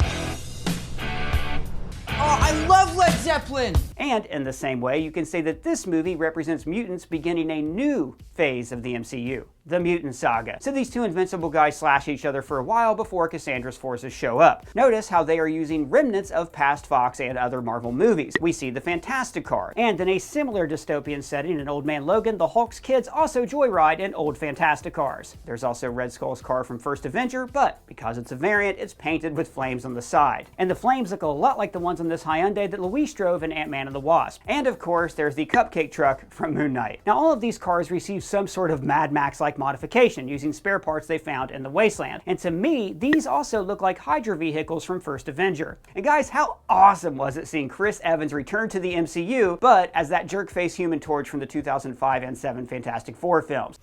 S14: Oh, I love Led Zeppelin!
S2: And in the same way, you can say that this movie represents mutants beginning a new phase of the MCU, the Mutant Saga. So these two invincible guys slash each other for a while before Cassandra's forces show up. Notice how they are using remnants of past Fox and other Marvel movies. We see the Fantastic Car, and in a similar dystopian setting in Old Man Logan, the Hulk's kids also joyride in old Fantastic Cars. There's also Red Skull's car from First Avenger, but because it's a variant, it's painted with flames on the side. And the flames look a lot like the ones on this Hyundai that Luis drove in Ant-Man and the Wasp. And of course, there's the Cupcake Truck from Moon Knight. Now, all of these cars receive some sort of Mad Max-like modification using spare parts they found in the wasteland. And to me, these also look like Hydra vehicles from First Avenger. And guys, how awesome was it seeing Chris Evans return to the MCU, but as that jerk-face Human Torch from the 2005 and 7 Fantastic Four films?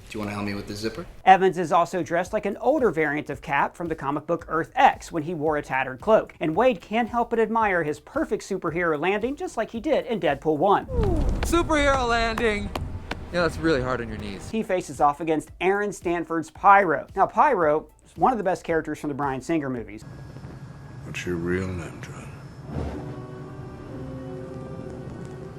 S15: Do you want to help me with the zipper?
S2: Evans is also dressed like an older variant of Cap from the comic book Earth X when he wore a tattered cloak. And Wade can't help but admire his perfect superhero landing just like he did in Deadpool 1.
S4: Superhero landing! Yeah, that's really hard on your knees.
S2: He faces off against Aaron Stanford's Pyro. Now, Pyro is one of the best characters from the Bryan Singer movies.
S16: What's your real name, John?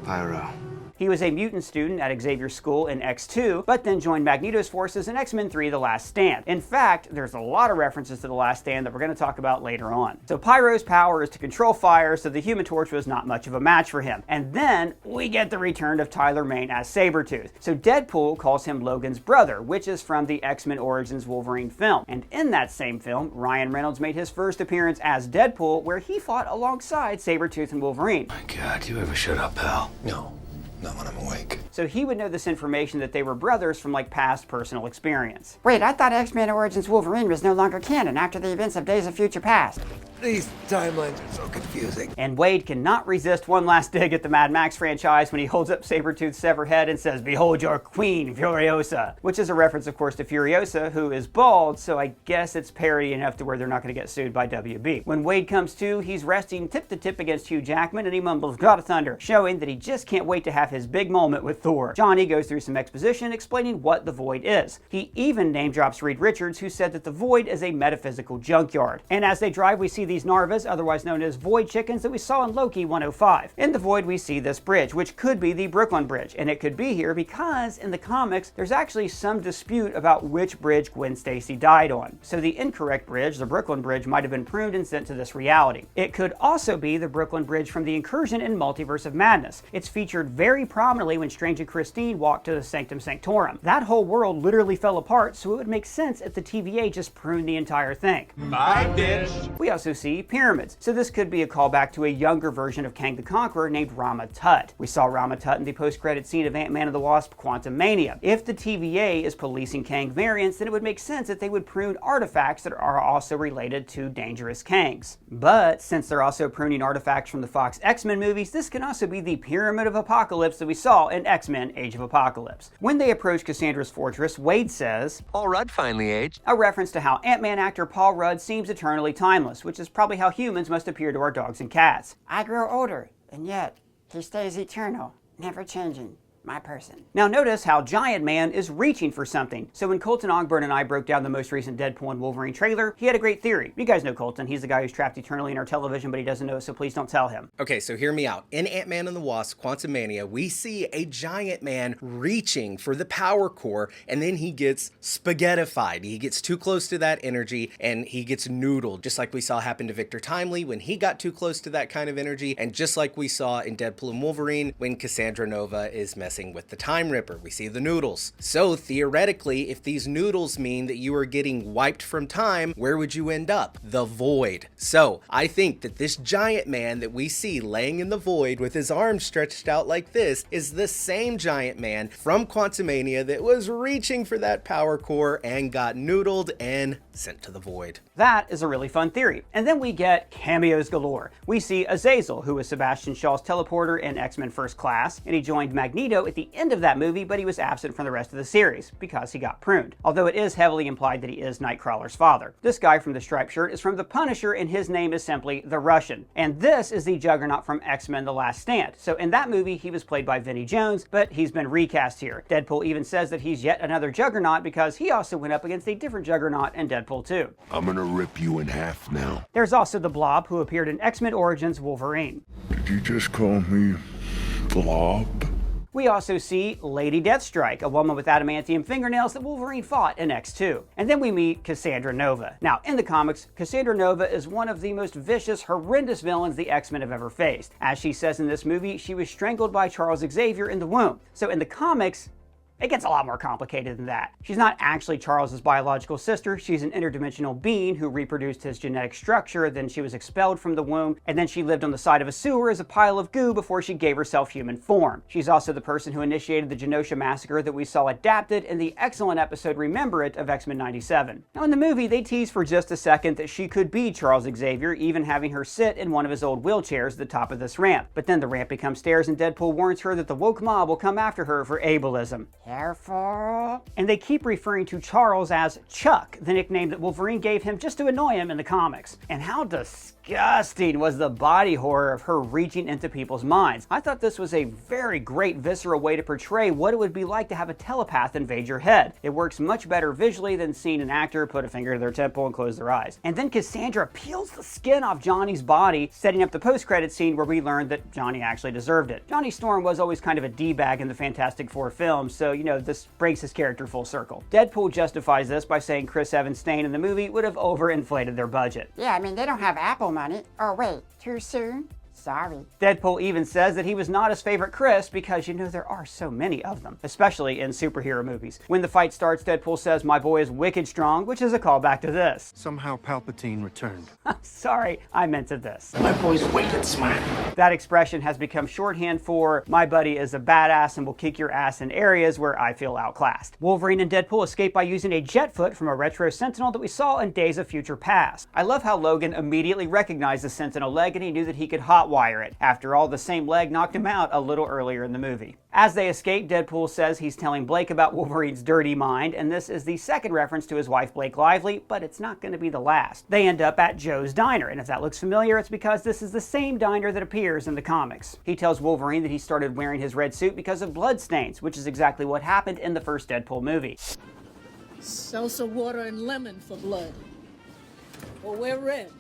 S15: Pyro.
S2: He was a mutant student at Xavier's school in X2, but then joined Magneto's forces in X-Men 3 The Last Stand. In fact, there's a lot of references to The Last Stand that we're going to talk about later on. So Pyro's power is to control fire, so the Human Torch was not much of a match for him. And then we get the return of Tyler Mane as Sabretooth. So Deadpool calls him Logan's brother, which is from the X-Men Origins Wolverine film. And in that same film, Ryan Reynolds made his first appearance as Deadpool, where he fought alongside Sabretooth and Wolverine.
S11: My God, you ever shut up, pal? No. Not when I'm awake.
S2: So he would know this information that they were brothers from like past personal experience.
S5: Wait, I thought X-Men Origins Wolverine was no longer canon after the events of Days of Future Past.
S3: These timelines are so confusing.
S2: And Wade cannot resist one last dig at the Mad Max franchise when he holds up Sabretooth's severed head and says, "Behold your queen, Furiosa," which is a reference, of course, to Furiosa, who is bald, so I guess it's parody enough to where they're not going to get sued by WB. When Wade comes to, he's resting tip to tip against Hugh Jackman, and he mumbles, "God of Thunder," showing that he just can't wait to have his big moment with Thor. Johnny goes through some exposition explaining what the Void is. He even name drops Reed Richards, who said that the Void is a metaphysical junkyard. And as they drive, we see these Narvas, otherwise known as Void chickens, that we saw in Loki 105. In the Void, we see this bridge, which could be the Brooklyn Bridge, and it could be here because in the comics, there's actually some dispute about which bridge Gwen Stacy died on. So the incorrect bridge, the Brooklyn Bridge, might have been pruned and sent to this reality. It could also be the Brooklyn Bridge from the Incursion in Multiverse of Madness. It's featured very prominently when Strange and Christine walked to the Sanctum Sanctorum. That whole world literally fell apart, so it would make sense if the TVA just pruned the entire thing.
S9: Bye, bitch.
S2: We also see pyramids, so this could be a callback to a younger version of Kang the Conqueror named Rama Tut. We saw Rama Tut in the post-credit scene of Ant-Man and the Wasp: Quantumania. If the TVA is policing Kang variants, then it would make sense that they would prune artifacts that are also related to dangerous Kangs. But since they're also pruning artifacts from the Fox X-Men movies, this can also be the Pyramid of Apocalypse that we saw in X-Men Age of Apocalypse. When they approach Cassandra's fortress, Wade says,
S8: "Paul Rudd finally aged,"
S2: a reference to how Ant-Man actor Paul Rudd seems eternally timeless, which is probably how humans must appear to our dogs and cats.
S5: I grow older, and yet he stays eternal, never changing. My person.
S2: Now notice how Giant Man is reaching for something. So when Colton Ogburn and I broke down the most recent Deadpool and Wolverine trailer, he had a great theory. You guys know Colton. He's the guy who's trapped eternally in our television, but he doesn't know, so please don't tell him.
S16: Okay, so hear me out. In Ant-Man and the Wasp: Quantumania, we see a Giant Man reaching for the power core, and then he gets spaghettified. He gets too close to that energy, and he gets noodled, just like we saw happen to Victor Timely when he got too close to that kind of energy, and just like we saw in Deadpool and Wolverine when Cassandra Nova is messing with the Time Ripper. We see the noodles. So theoretically, if these noodles mean that you are getting wiped from time, where would you end up? The Void. So I think that this Giant Man that we see laying in the Void with his arms stretched out like this is the same Giant Man from Quantumania that was reaching for that power core and got noodled and sent to the Void.
S2: That is a really fun theory. And then we get cameos galore. We see Azazel, who was Sebastian Shaw's teleporter in X-Men First Class, and he joined Magneto at the end of that movie, but he was absent from the rest of the series because he got pruned. Although it is heavily implied that he is Nightcrawler's father. This guy from the striped shirt is from The Punisher, and his name is simply The Russian. And this is the Juggernaut from X-Men The Last Stand. So in that movie, he was played by Vinnie Jones, but he's been recast here. Deadpool even says that he's yet another Juggernaut because he also went up against a different Juggernaut in Deadpool 2.
S17: I'm gonna rip you in half now.
S2: There's also the Blob, who appeared in X-Men Origins Wolverine.
S17: Did you just call me Blob?
S2: We also see Lady Deathstrike, a woman with adamantium fingernails that Wolverine fought in X2. And then we meet Cassandra Nova. Now, in the comics, Cassandra Nova is one of the most vicious, horrendous villains the X-Men have ever faced. As she says in this movie, she was strangled by Charles Xavier in the womb. So in the comics, it gets a lot more complicated than that. She's not actually Charles's biological sister. She's an interdimensional being who reproduced his genetic structure, then she was expelled from the womb, and then she lived on the side of a sewer as a pile of goo before she gave herself human form. She's also the person who initiated the Genosha Massacre that we saw adapted in the excellent episode Remember It of X-Men 97. Now in the movie, they tease for just a second that she could be Charles Xavier, even having her sit in one of his old wheelchairs at the top of this ramp. But then the ramp becomes stairs and Deadpool warns her that the woke mob will come after her for ableism.
S5: Careful.
S2: And they keep referring to Charles as Chuck, the nickname that Wolverine gave him just to annoy him in the comics. And how disgusting was the body horror of her reaching into people's minds. I thought this was a very great visceral way to portray what it would be like to have a telepath invade your head. It works much better visually than seeing an actor put a finger to their temple and close their eyes. And then Cassandra peels the skin off Johnny's body, setting up the post-credit scene where we learned that Johnny actually deserved it. Johnny Storm was always kind of a D-bag in the Fantastic Four films, so you know, this brings his character full circle. Deadpool justifies this by saying Chris Evans staying in the movie would have overinflated their budget.
S5: Yeah, I mean, they don't have Apple money. Oh, wait, too soon? Sorry.
S2: Deadpool even says that he was not his favorite Chris because, you know, there are so many of them, especially in superhero movies. When the fight starts, Deadpool says, "My boy is wicked strong," which is a callback to this.
S6: Somehow Palpatine returned.
S2: Sorry, I meant to this.
S13: My boy's wicked smart.
S2: That expression has become shorthand for, "My buddy is a badass and will kick your ass in areas where I feel outclassed." Wolverine and Deadpool escape by using a jet foot from a retro Sentinel that we saw in Days of Future Past. I love how Logan immediately recognized the Sentinel leg and he knew that he could hotwire it. After all, the same leg knocked him out a little earlier in the movie. As they escape, Deadpool says he's telling Blake about Wolverine's dirty mind, and this is the second reference to his wife Blake Lively, but it's not going to be the last. They end up at Joe's Diner, and if that looks familiar, it's because this is the same diner that appears in the comics. He tells Wolverine that he started wearing his red suit because of blood stains, which is exactly what happened in the first Deadpool movie.
S15: Salsa water and lemon for blood. Or wear red.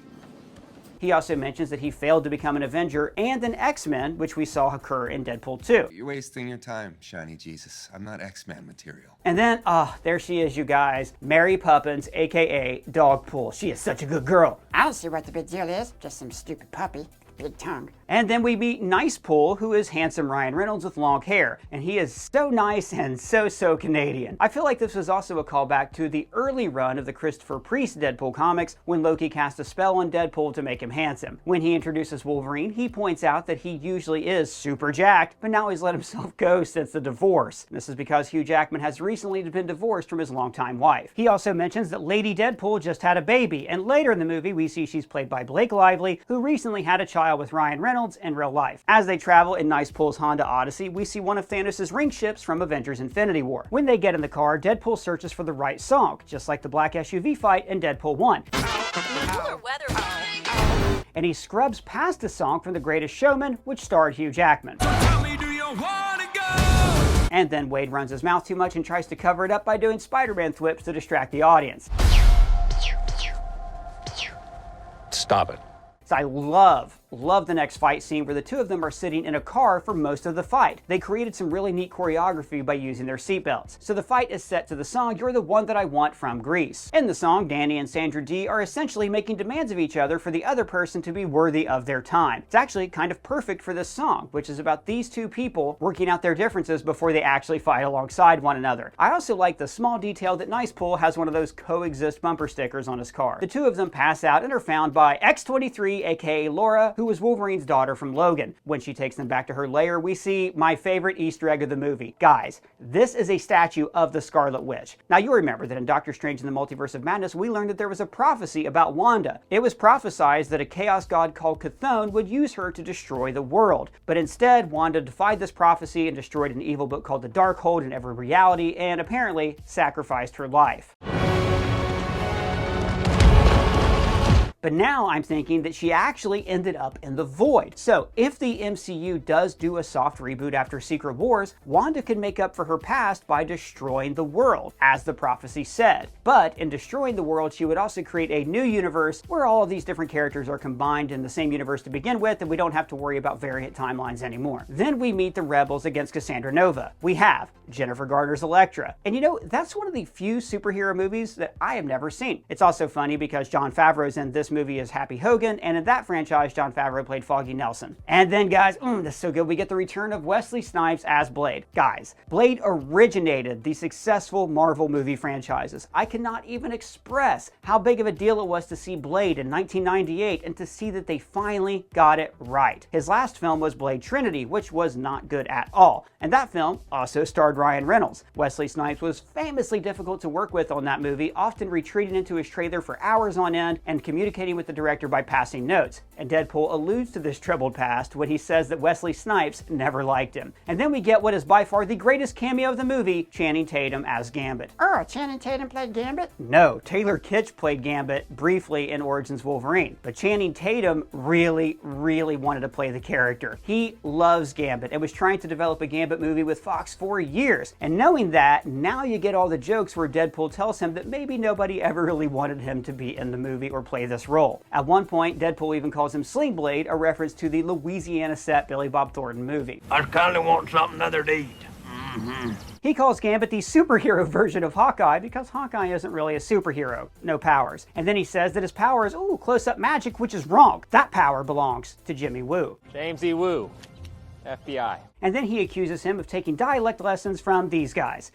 S2: He also mentions that he failed to become an Avenger and an X-Men, which we saw occur in Deadpool 2.
S11: You're wasting your time, shiny Jesus. I'm not X-Man material.
S2: And then, there she is, you guys. Mary Poppins, aka Dogpool. She is such a good girl.
S5: I don't see what the big deal is. Just some stupid puppy. Big tongue.
S2: And then we meet Nice Pool, who is handsome Ryan Reynolds with long hair. And he is so nice and so Canadian. I feel like this was also a callback to the early run of the Christopher Priest Deadpool comics when Loki cast a spell on Deadpool to make him handsome. When he introduces Wolverine, he points out that he usually is super jacked, but now he's let himself go since the divorce. This is because Hugh Jackman has recently been divorced from his longtime wife. He also mentions that Lady Deadpool just had a baby, and later in the movie we see she's played by Blake Lively, who recently had a child with Ryan Reynolds in real life. As they travel in Nice Pool's Honda Odyssey, we see one of Thanos' ring ships from Avengers Infinity War. When they get in the car, Deadpool searches for the right song, just like the black SUV fight in Deadpool 1. And he scrubs past the song from The Greatest Showman, which starred Hugh Jackman. And then Wade runs his mouth too much and tries to cover it up by doing Spider-Man thwips to distract the audience.
S11: Stop it.
S2: So I love the next fight scene where the two of them are sitting in a car for most of the fight. They created some really neat choreography by using their seatbelts. So the fight is set to the song "You're the One That I Want" from Grease. In the song, Danny and Sandra Dee are essentially making demands of each other for the other person to be worthy of their time. It's actually kind of perfect for this song, which is about these two people working out their differences before they actually fight alongside one another. I also like the small detail that Nice Pool has one of those coexist bumper stickers on his car. The two of them pass out and are found by X-23, aka Laura, who was Wolverine's daughter from Logan. When she takes them back to her lair, we see my favorite Easter egg of the movie. Guys, this is a statue of the Scarlet Witch. Now you remember that in Doctor Strange in the Multiverse of Madness, we learned that there was a prophecy about Wanda. It was prophesied that a chaos god called Chthon would use her to destroy the world. But instead, Wanda defied this prophecy and destroyed an evil book called the Darkhold in every reality, and apparently sacrificed her life. But now I'm thinking that she actually ended up in the void. So if the MCU does do a soft reboot after Secret Wars, Wanda could make up for her past by destroying the world, as the prophecy said. But in destroying the world, she would also create a new universe where all of these different characters are combined in the same universe to begin with, and we don't have to worry about variant timelines anymore. Then we meet the rebels against Cassandra Nova. We have Jennifer Garner's Elektra. And you know, that's one of the few superhero movies that I have never seen. It's also funny because Jon Favreau's in this movie as Happy Hogan, and in that franchise, Jon Favreau played Foggy Nelson. And then, guys, this is so good, we get the return of Wesley Snipes as Blade. Guys, Blade originated the successful Marvel movie franchises. I cannot even express how big of a deal it was to see Blade in 1998 and to see that they finally got it right. His last film was Blade Trinity, which was not good at all. And that film also starred Ryan Reynolds. Wesley Snipes was famously difficult to work with on that movie, often retreating into his trailer for hours on end and communicating communicating with the director by passing notes, and Deadpool alludes to this troubled past when he says that Wesley Snipes never liked him. And then we get what is by far the greatest cameo of the movie, Channing Tatum as Gambit.
S5: Oh, Channing Tatum played Gambit?
S2: No, Taylor Kitsch played Gambit briefly in Origins Wolverine, but Channing Tatum really wanted to play the character. He loves Gambit and was trying to develop a Gambit movie with Fox for years. And knowing that, now you get all the jokes where Deadpool tells him that maybe nobody ever really wanted him to be in the movie or play this role. At one point, Deadpool even calls him Sling Blade, a reference to the Louisiana set Billy Bob Thornton movie.
S11: I kinda want something other to eat.
S2: He calls Gambit the superhero version of Hawkeye because Hawkeye isn't really a superhero, no powers. And then he says that his power is, close-up magic, which is wrong. That power belongs to Jimmy Woo.
S18: James E. Woo, FBI.
S2: And then he accuses him of taking dialect lessons from these guys.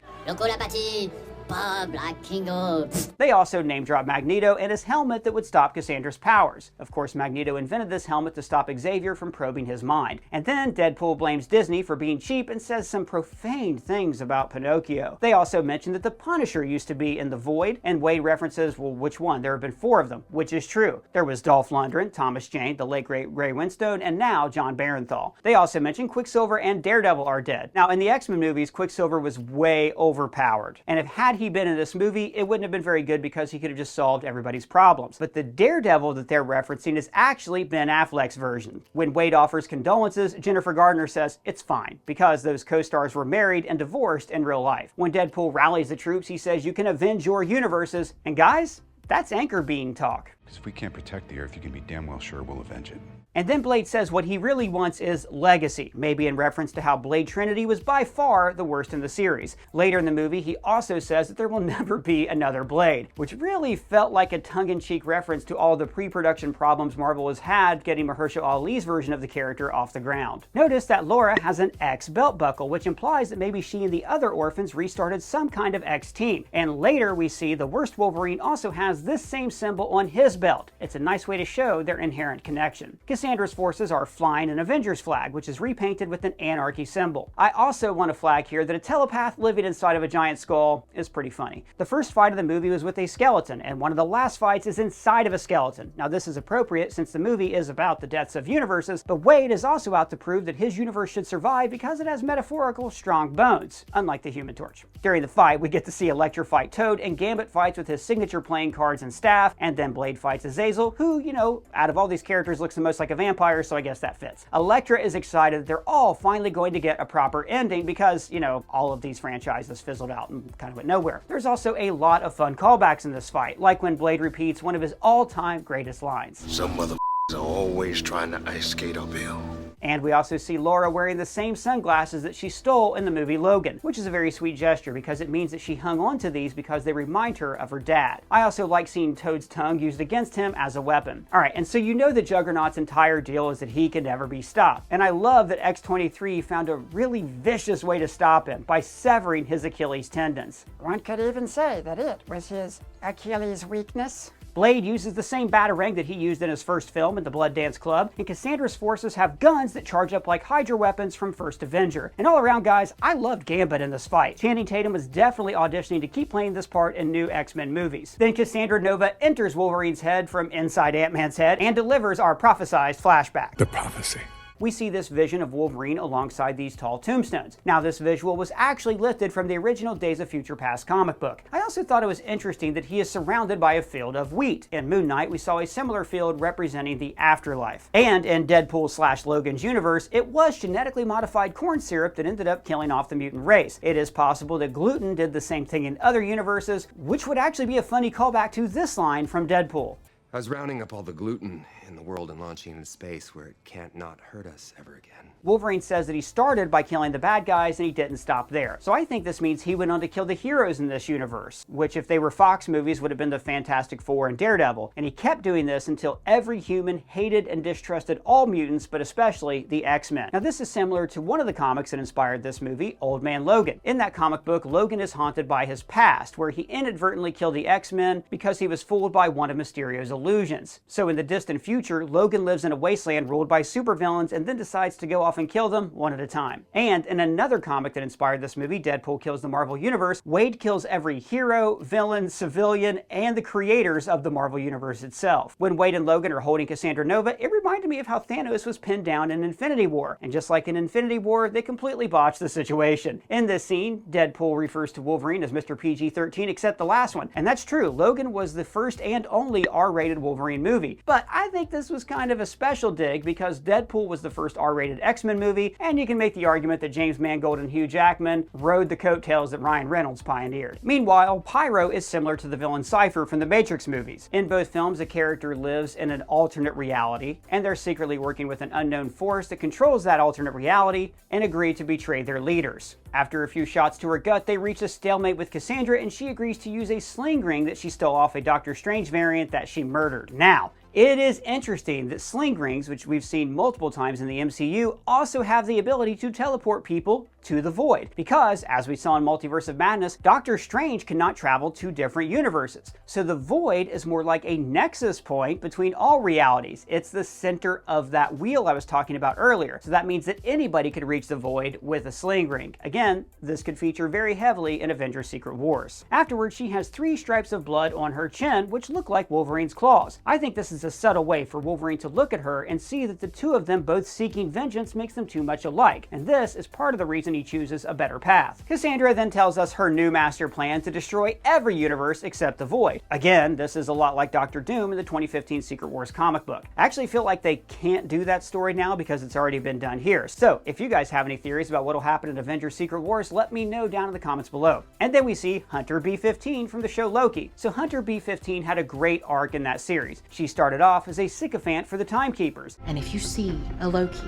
S2: They also name-drop Magneto and his helmet that would stop Cassandra's powers. Of course, Magneto invented this helmet to stop Xavier from probing his mind. And then Deadpool blames Disney for being cheap and says some profane things about Pinocchio. They also mention that the Punisher used to be in the Void, and Wade references, well, which one? There have been 4 of them, which is true. There was Dolph Lundgren, Thomas Jane, the late great Ray Winstone, and now John Barenthal. They also mention Quicksilver and Daredevil are dead. Now, in the X-Men movies, Quicksilver was way overpowered. And if had he been in this movie, it wouldn't have been very good because he could have just solved everybody's problems. But the Daredevil that they're referencing is actually Ben Affleck's version. When Wade offers condolences, Jennifer Gardner says it's fine because those co-stars were married and divorced in real life. When Deadpool rallies the troops, he says you can avenge your universes. And guys, that's anchor beam talk.
S7: Because if we can't protect the Earth, you can be damn well sure we'll avenge it.
S2: And then Blade says what he really wants is legacy, maybe in reference to how Blade Trinity was by far the worst in the series. Later in the movie, he also says that there will never be another Blade, which really felt like a tongue-in-cheek reference to all the pre-production problems Marvel has had getting Mahershala Ali's version of the character off the ground. Notice that Laura has an X belt buckle, which implies that maybe she and the other orphans restarted some kind of X team. And later we see the worst Wolverine also has this same symbol on his belt. It's a nice way to show their inherent connection. Cassandra's forces are flying an Avengers flag, which is repainted with an anarchy symbol. I also want to flag here that a telepath living inside of a giant skull is pretty funny. The first fight of the movie was with a skeleton, and one of the last fights is inside of a skeleton. Now this is appropriate since the movie is about the deaths of universes, but Wade is also out to prove that his universe should survive because it has metaphorical strong bones, unlike the Human Torch. During the fight, we get to see Elektra fight Toad, and Gambit fights with his signature playing cards and staff, and then Blade fights Azazel, who, you know, out of all these characters looks the most like a vampire, so I guess that fits. Elektra is excited that they're all finally going to get a proper ending because, you know, all of these franchises fizzled out and kind of went nowhere. There's also a lot of fun callbacks in this fight, like when Blade repeats one of his all-time greatest lines.
S11: Some motherfuckers are always trying to ice skate uphill.
S2: And we also see Laura wearing the same sunglasses that she stole in the movie Logan, which is a very sweet gesture because it means that she hung on to these because they remind her of her dad. I also like seeing Toad's tongue used against him as a weapon. Alright, and so you know that Juggernaut's entire deal is that he can never be stopped. And I love that X-23 found a really vicious way to stop him by severing his Achilles tendons.
S5: One could even say that it was his Achilles weakness.
S2: Blade uses the same batarang that he used in his first film in the Blood Dance Club, and Cassandra's forces have guns that charge up like Hydra weapons from First Avenger. And all around, guys, I loved Gambit in this fight. Channing Tatum was definitely auditioning to keep playing this part in new X-Men movies. Then Cassandra Nova enters Wolverine's head from inside Ant-Man's head and delivers our prophesized flashback.
S17: The prophecy.
S2: We see this vision of Wolverine alongside these tall tombstones. Now, this visual was actually lifted from the original Days of Future Past comic book. I also thought it was interesting that he is surrounded by a field of wheat. In Moon Knight, we saw a similar field representing the afterlife. And in Deadpool/Logan's universe, it was genetically modified corn syrup that ended up killing off the mutant race. It is possible that gluten did the same thing in other universes, which would actually be a funny callback to this line from Deadpool.
S12: I was rounding up all the gluten in the world and launching into space where it can't not hurt us ever again.
S2: Wolverine says that he started by killing the bad guys and he didn't stop there. So I think this means he went on to kill the heroes in this universe, which if they were Fox movies would have been the Fantastic Four and Daredevil. And he kept doing this until every human hated and distrusted all mutants, but especially the X-Men. Now this is similar to one of the comics that inspired this movie, Old Man Logan. In that comic book, Logan is haunted by his past, where he inadvertently killed the X-Men because he was fooled by one of Mysterio's illusions. illusions. So in the distant future, Logan lives in a wasteland ruled by supervillains and then decides to go off and kill them one at a time. And in another comic that inspired this movie, Deadpool Kills the Marvel Universe, Wade kills every hero, villain, civilian, and the creators of the Marvel Universe itself. When Wade and Logan are holding Cassandra Nova, it reminded me of how Thanos was pinned down in Infinity War. And just like in Infinity War, they completely botched the situation. In this scene, Deadpool refers to Wolverine as Mr. PG-13, except the last one. And that's true, Logan was the first and only R-rated Wolverine movie. But I think this was kind of a special dig because Deadpool was the first R-rated X-Men movie, and you can make the argument that James Mangold and Hugh Jackman rode the coattails that Ryan Reynolds pioneered. Meanwhile, Pyro is similar to the villain Cypher from the Matrix movies. In both films, a character lives in an alternate reality, and they're secretly working with an unknown force that controls that alternate reality and agree to betray their leaders. After a few shots to her gut, they reach a stalemate with Cassandra, and she agrees to use a sling ring that she stole off a Doctor Strange variant that she murdered. Now, it is interesting that sling rings, which we've seen multiple times in the MCU, also have the ability to teleport people to the void. Because, as we saw in Multiverse of Madness, Doctor Strange cannot travel to different universes. So the void is more like a nexus point between all realities. It's the center of that wheel I was talking about earlier. So that means that anybody could reach the void with a sling ring. Again, this could feature very heavily in Avengers Secret Wars. Afterwards, she has 3 stripes of blood on her chin, which look like Wolverine's claws. I think this is a subtle way for Wolverine to look at her and see that the two of them both seeking vengeance makes them too much alike, and this is part of the reason he chooses a better path. Cassandra then tells us her new master plan to destroy every universe except the Void. Again, this is a lot like Doctor Doom in the 2015 Secret Wars comic book. I actually feel like they can't do that story now because it's already been done here. So if you guys have any theories about what'll happen in Avengers Secret Wars, let me know down in the comments below. And then we see Hunter B-15 from the show Loki. So Hunter B-15 had a great arc in that series. She started off as a sycophant for the Timekeepers.
S19: And if you see a Loki,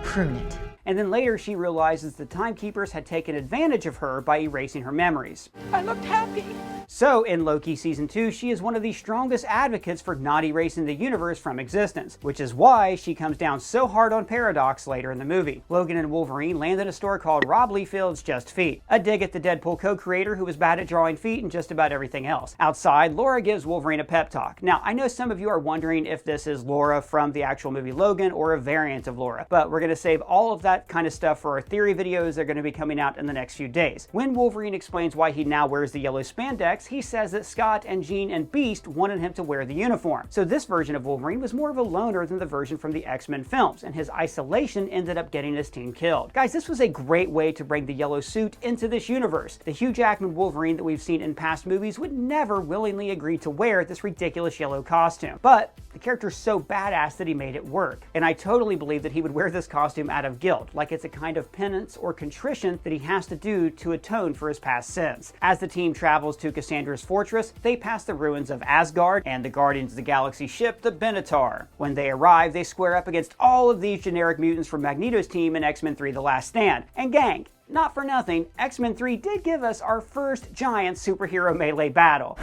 S19: prune it.
S2: And then later she realizes the Timekeepers had taken advantage of her by erasing her memories.
S19: I looked happy.
S2: So in Loki Season 2, she is one of the strongest advocates for not erasing the universe from existence, which is why she comes down so hard on Paradox later in the movie. Logan and Wolverine land at a store called Rob Liefeld's Just Feet, a dig at the Deadpool co-creator who was bad at drawing feet and just about everything else. Outside, Laura gives Wolverine a pep talk. Now, I know some of you are wondering if this is Laura from the actual movie Logan or a variant of Laura, but we're going to save all of that kind of stuff for our theory videos that are going to be coming out in the next few days. When Wolverine explains why he now wears the yellow spandex, he says that Scott and Jean and Beast wanted him to wear the uniform. So this version of Wolverine was more of a loner than the version from the X-Men films, and his isolation ended up getting his team killed. Guys, this was a great way to bring the yellow suit into this universe. The Hugh Jackman Wolverine that we've seen in past movies would never willingly agree to wear this ridiculous yellow costume. But the character's so badass that he made it work. And I totally believe that he would wear this costume out of guilt, like it's a kind of penance or contrition that he has to do to atone for his past sins. As the team travels to Cassandra's fortress, they pass the ruins of Asgard and the Guardians of the Galaxy ship, the Benatar. When they arrive, they square up against all of these generic mutants from Magneto's team in X-Men 3 The Last Stand. And gang, not for nothing, X-Men 3 did give us our first giant superhero melee battle.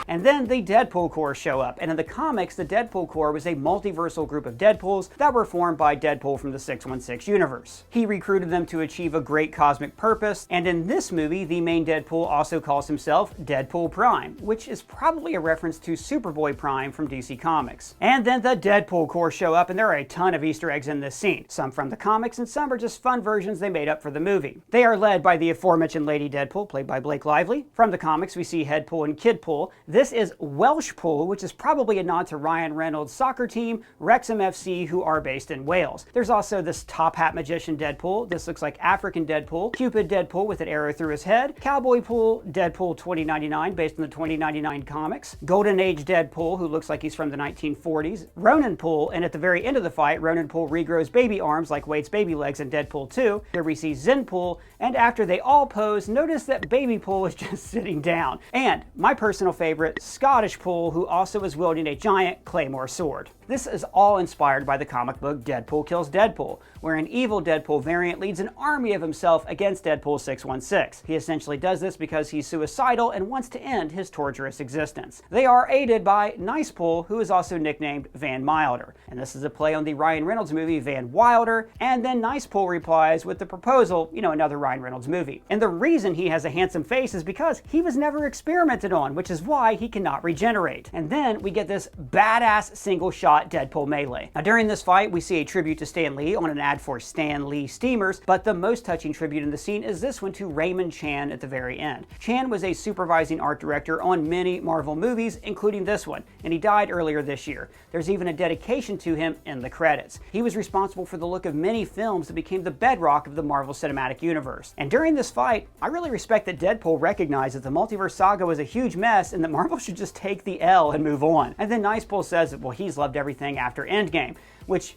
S2: And then the Deadpool Corps show up, and in the comics, the Deadpool Corps was a multiversal group of Deadpools that were formed by Deadpool from the 616 universe. He recruited them to achieve a great cosmic purpose, and in this movie, the main Deadpool also calls himself Deadpool Prime, which is probably a reference to Superboy Prime from DC Comics. And then the Deadpool Corps show up, and there are a ton of Easter eggs in this scene, some from the comics and some are just fun versions they made up for the movie. They are led by the aforementioned Lady Deadpool, played by Blake Lively. From the comics, we see Headpool and Kidpool. This is Welshpool, which is probably a nod to Ryan Reynolds' soccer team, Wrexham FC, who are based in Wales. There's also this top hat magician Deadpool. This looks like African Deadpool, Cupid Deadpool with an arrow through his head, Cowboy Pool, Deadpool 2099, based on the 2099 comics, Golden Age Deadpool, who looks like he's from the 1940s, Ronan Pool, and at the very end of the fight, Ronan Pool regrows baby arms like Wade's baby legs in Deadpool 2. Here we see Zen Pool, and after they all pose, notice that Baby Pool is just sitting down. And my personal favorite, Scottish Pool, who also is wielding a giant claymore sword. This is all inspired by the comic book Deadpool Kills Deadpool, where an evil Deadpool variant leads an army of himself against Deadpool 616. He essentially does this because he's suicidal and wants to end his torturous existence. They are aided by Nicepool, who is also nicknamed Van Milder. And this is a play on the Ryan Reynolds movie Van Wilder, and then Nicepool replies with the proposal, another Ryan Reynolds movie. And the reason he has a handsome face is because he was never experimented on, which is why he cannot regenerate. And then we get this badass single-shot Deadpool melee. Now during this fight, we see a tribute to Stan Lee on an ad for Stan Lee steamers, but the most touching tribute in the scene is this one to Raymond Chan at the very end. Chan was a supervising art director on many Marvel movies, including this one, and he died earlier this year. There's even a dedication to him in the credits. He was responsible for the look of many films that became the bedrock of the Marvel Cinematic Universe. And during this fight, I really respect that Deadpool recognized that the multiverse saga was a huge mess and that Marvel should just take the L and move on. And then Nicepool says that, well, he's loved everything after Endgame, which,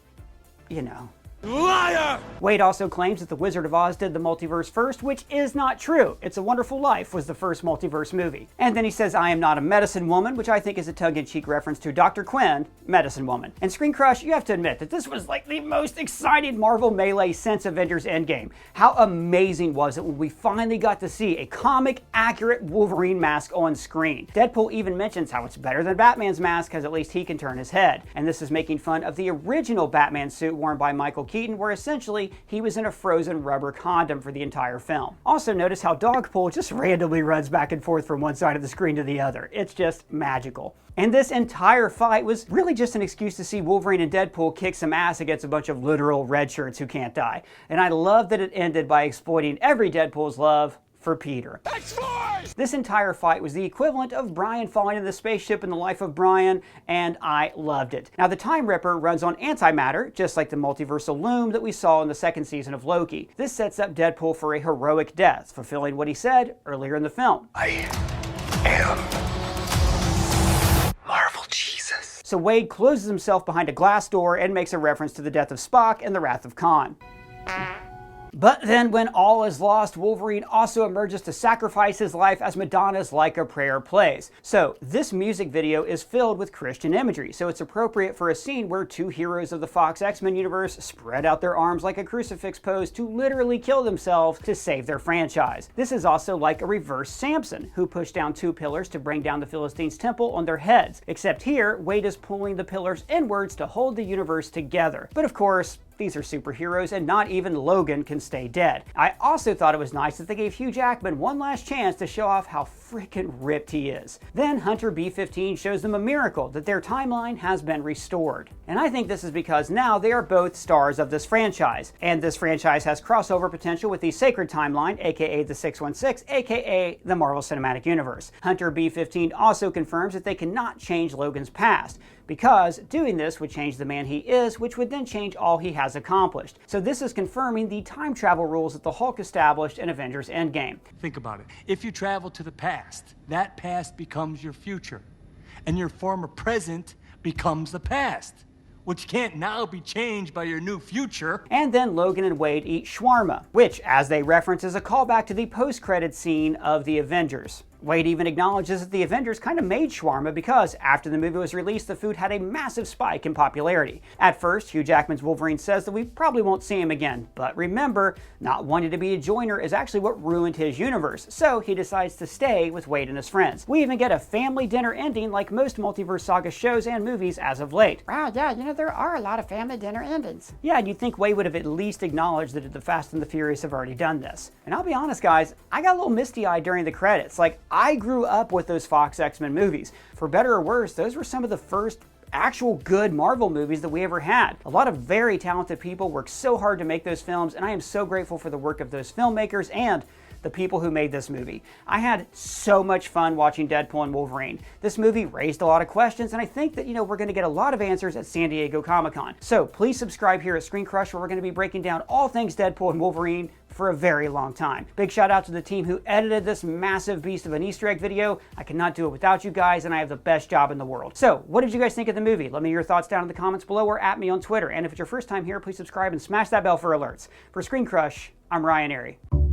S2: Liar! Wade also claims that The Wizard of Oz did the multiverse first, which is not true. It's a Wonderful Life was the first multiverse movie. And then he says, I am not a medicine woman, which I think is a tongue-in-cheek reference to Dr. Quinn, Medicine Woman. And ScreenCrush, you have to admit that this was like the most exciting Marvel melee since Avengers Endgame. How amazing was it when we finally got to see a comic-accurate Wolverine mask on screen? Deadpool even mentions how it's better than Batman's mask because at least he can turn his head. And this is making fun of the original Batman suit worn by Michael Keaton, where essentially he was in a frozen rubber condom for the entire film. Also notice how Dogpool just randomly runs back and forth from one side of the screen to the other. It's just magical. And this entire fight was really just an excuse to see Wolverine and Deadpool kick some ass against a bunch of literal red shirts who can't die. And I love that it ended by exploiting every Deadpool's love for Peter. X-Force! This entire fight was the equivalent of Brian falling in the spaceship in The Life of Brian, and I loved it. Now, the Time Ripper runs on antimatter, just like the multiversal loom that we saw in the second season of Loki. This sets up Deadpool for a heroic death, fulfilling what he said earlier in the film.
S11: I am Marvel Jesus.
S2: So Wade closes himself behind a glass door and makes a reference to the death of Spock and the Wrath of Khan. But then when all is lost, Wolverine also emerges to sacrifice his life as Madonna's Like a Prayer plays. So this music video is filled with Christian imagery, so it's appropriate for a scene where two heroes of the Fox X-Men universe spread out their arms like a crucifix pose to literally kill themselves to save their franchise. This is also like a reverse Samson, who pushed down two pillars to bring down the Philistines' temple on their heads. Except here, Wade is pulling the pillars inwards to hold the universe together. But of course, these are superheroes and not even Logan can stay dead. I also thought it was nice that they gave Hugh Jackman one last chance to show off how freaking ripped he is. Then Hunter B-15 shows them a miracle that their timeline has been restored. And I think this is because now they are both stars of this franchise. And this franchise has crossover potential with the Sacred Timeline, aka the 616, aka the Marvel Cinematic Universe. Hunter B-15 also confirms that they cannot change Logan's past, because doing this would change the man he is, which would then change all he has accomplished. So this is confirming the time travel rules that the Hulk established in Avengers Endgame.
S6: Think about it. If you travel to the past, that past becomes your future. And your former present becomes the past, which can't now be changed by your new future.
S2: And then Logan and Wade eat shawarma, which, as they reference, is a callback to the post-credit scene of the Avengers. Wade even acknowledges that the Avengers kind of made shawarma because after the movie was released, the food had a massive spike in popularity. At first, Hugh Jackman's Wolverine says that we probably won't see him again, but remember, not wanting to be a joiner is actually what ruined his universe, so he decides to stay with Wade and his friends. We even get a family dinner ending like most Multiverse Saga shows and movies as of late.
S5: Wow, yeah, there are a lot of family dinner endings.
S2: Yeah, and you'd think Wade would have at least acknowledged that the Fast and the Furious have already done this. And I'll be honest, guys, I got a little misty-eyed during the credits. Like, I grew up with those Fox X-Men movies. For better or worse, those were some of the first actual good Marvel movies that we ever had. A lot of very talented people worked so hard to make those films, and I am so grateful for the work of those filmmakers and the people who made this movie. I had so much fun watching Deadpool and Wolverine. This movie raised a lot of questions, and I think that, we're going to get a lot of answers at San Diego Comic-Con. So please subscribe here at ScreenCrush, where we're going to be breaking down all things Deadpool and Wolverine for a very long time. Big shout out to the team who edited this massive beast of an Easter egg video. I cannot do it without you guys, and I have the best job in the world. So what did you guys think of the movie? Let me know your thoughts down in the comments below or at me on Twitter. And if it's your first time here, please subscribe and smash that bell for alerts. For ScreenCrush, I'm Ryan Arey.